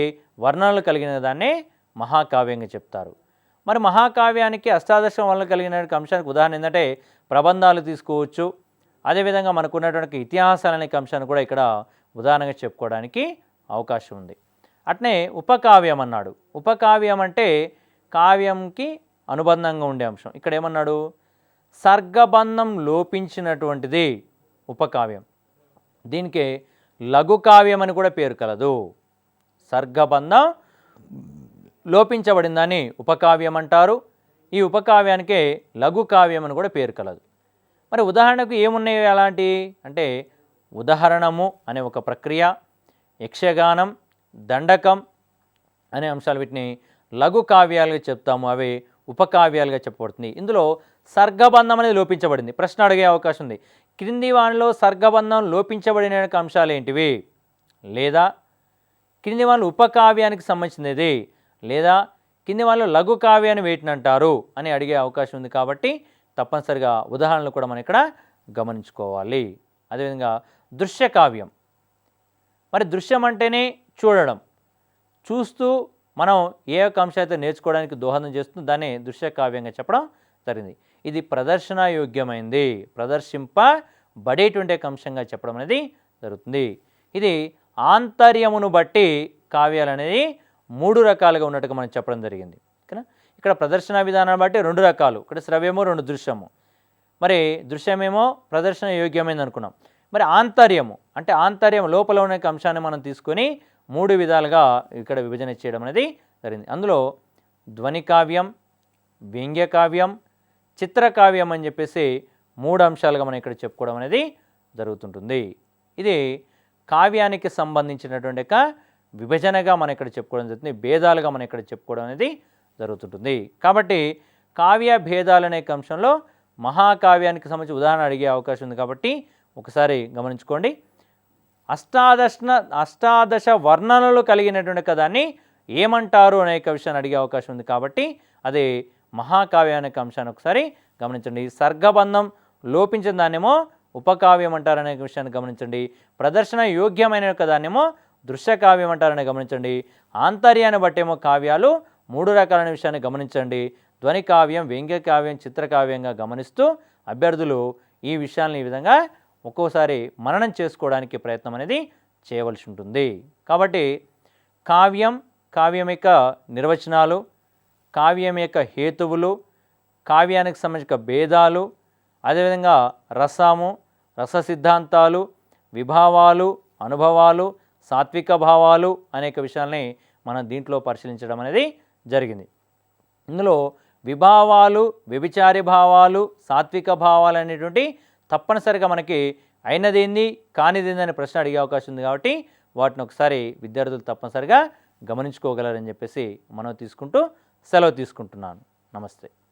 వర్ణనలు కలిగిన దాన్ని మహాకావ్యంగా చెప్తారు. మరి మహాకావ్యానికి అష్టాదశ వర్ణనలు కలిగిన అంశానికి ఉదాహరణ ఏంటంటే ప్రబంధాలు తీసుకోవచ్చు. అదేవిధంగా మనకు ఉన్నటువంటి ఇతిహాసాలు అనే అంశాన్ని కూడా ఇక్కడ ఉదాహరణగా చెప్పుకోవడానికి అవకాశం ఉంది. అట్నే ఉపకావ్యం అన్నాడు. ఉపకావ్యం అంటే కావ్యంకి అనుబంధంగా ఉండే అంశం. ఇక్కడ ఏమన్నాడు, సర్గబంధం లోపించినటువంటిది ఉపకావ్యం. దీనికి లఘు కావ్యం అని కూడా పేరు కలదు. సర్గబంధం లోపించబడిందని ఉపకావ్యం అంటారు. ఈ ఉపకావ్యానికే లఘు కావ్యం అని కూడా పేరు కలదు. మరి ఉదాహరణకు ఏమున్నాయి అలాంటి అంటే ఉదాహరణము అనే ఒక ప్రక్రియ, యక్షగానం, దండకం అనే అంశాలు వీటిని లఘు కావ్యాలుగా చెప్తాము, అవి ఉపకావ్యాలుగా చెప్పబడుతుంది. ఇందులో సర్గబంధం అనేది లోపించబడింది. ప్రశ్న అడిగే అవకాశం ఉంది, క్రింది వానిలో సర్గబంధం లోపించబడిన అంశాలు ఏంటివి, లేదా క్రింది వాళ్ళు ఉపకావ్యానికి సంబంధించినది, లేదా కింది వాళ్ళు లఘు కావ్యాన్ని వేటిని అంటారు అని అడిగే అవకాశం ఉంది. కాబట్టి తప్పనిసరిగా ఉదాహరణలు కూడా మనం ఇక్కడ గమనించుకోవాలి. అదేవిధంగా దృశ్యకావ్యం. మరి దృశ్యం అంటేనే చూడడం, చూస్తూ మనం ఏ ఒక్క అంశం అయితే నేర్చుకోవడానికి దోహదం చేస్తుందో దాన్ని దృశ్యకావ్యంగా చెప్పడం జరిగింది. ఇది ప్రదర్శనాయోగ్యమైంది, ప్రదర్శింపబడేటువంటి అంశంగా చెప్పడం అనేది జరుగుతుంది. ఇది ఆంతర్యమును బట్టి కావ్యాలు అనేది 3 రకాలుగా ఉన్నట్టుగా మనం చెప్పడం జరిగింది. ఓకేనా, ఇక్కడ ప్రదర్శన విధానాన్ని బట్టి 2 రకాలు, ఇక్కడ శ్రవ్యము, 2 దృశ్యము. మరి దృశ్యమేమో ప్రదర్శన యోగ్యమైంది అనుకున్నాం. మరి ఆంతర్యము అంటే ఆంతర్యం లోపల ఉన్న అంశాన్ని మనం తీసుకొని 3 విధాలుగా ఇక్కడ విభజన చేయడం అనేది జరిగింది. అందులో ధ్వని కావ్యం, వ్యంగ్యకావ్యం, చిత్రకావ్యం అని చెప్పేసి 3 అంశాలుగా మనం ఇక్కడ చెప్పుకోవడం అనేది జరుగుతుంటుంది. ఇది కావ్యానికి సంబంధించినటువంటి ఒక విభజనగా మనం ఇక్కడ చెప్పుకోవడం జరుగుతుంది, భేదాలుగా మనం ఇక్కడ చెప్పుకోవడం అనేది జరుగుతుంటుంది. కాబట్టి కావ్య భేదాలు అనే అంశంలో మహాకావ్యానికి సంబంధించి ఉదాహరణ అడిగే అవకాశం ఉంది. కాబట్టి ఒకసారి గమనించుకోండి, అష్టాదశ వర్ణనలు కలిగినటువంటి దాన్ని ఏమంటారు అనే విషయాన్ని అడిగే అవకాశం ఉంది. కాబట్టి అది మహాకావ్యం అనే అంశాన్ని ఒకసారి గమనించండి. సర్గబంధం లోపించిన దాన్నేమో ఉపకావ్యం అంటారనే విషయాన్ని గమనించండి. ప్రదర్శన యోగ్యమైన దాన్నేమో దృశ్యకావ్యం అంటారని గమనించండి. ఆంతర్యాన్ని బట్టేమో కావ్యాలు 3 రకాలైన విషయాన్ని గమనించండి. ధ్వని కావ్యం, వ్యంగ్యకావ్యం, చిత్రకావ్యంగా గమనిస్తూ అభ్యర్థులు ఈ విషయాలను ఈ విధంగా ఒక్కోసారి మననం చేసుకోవడానికి ప్రయత్నం అనేది చేయవలసి ఉంటుంది. కాబట్టి కావ్యం యొక్క నిర్వచనాలు, కావ్యం యొక్క హేతువులు, కావ్యానికి సంబంధించిన భేదాలు, అదేవిధంగా రసము, రస సిద్ధాంతాలు, విభావాలు, అనుభవాలు, సాత్విక భావాలు అనేక విషయాల్ని మనం దీంట్లో పరిశీలించడం అనేది జరిగింది. ఇందులో విభావాలు, వ్యభిచారి భావాలు, సాత్విక భావాలు అనేటువంటి తప్పనిసరిగా మనకి అయినదేంది కానిదేంది అనే ప్రశ్న అడిగే అవకాశం ఉంది. కాబట్టి వాటిని ఒకసారి విద్యార్థులు తప్పనిసరిగా గమనించుకోగలరని చెప్పేసి మనం తీసుకుంటూ సెలవు తీసుకుంటున్నాను. నమస్తే.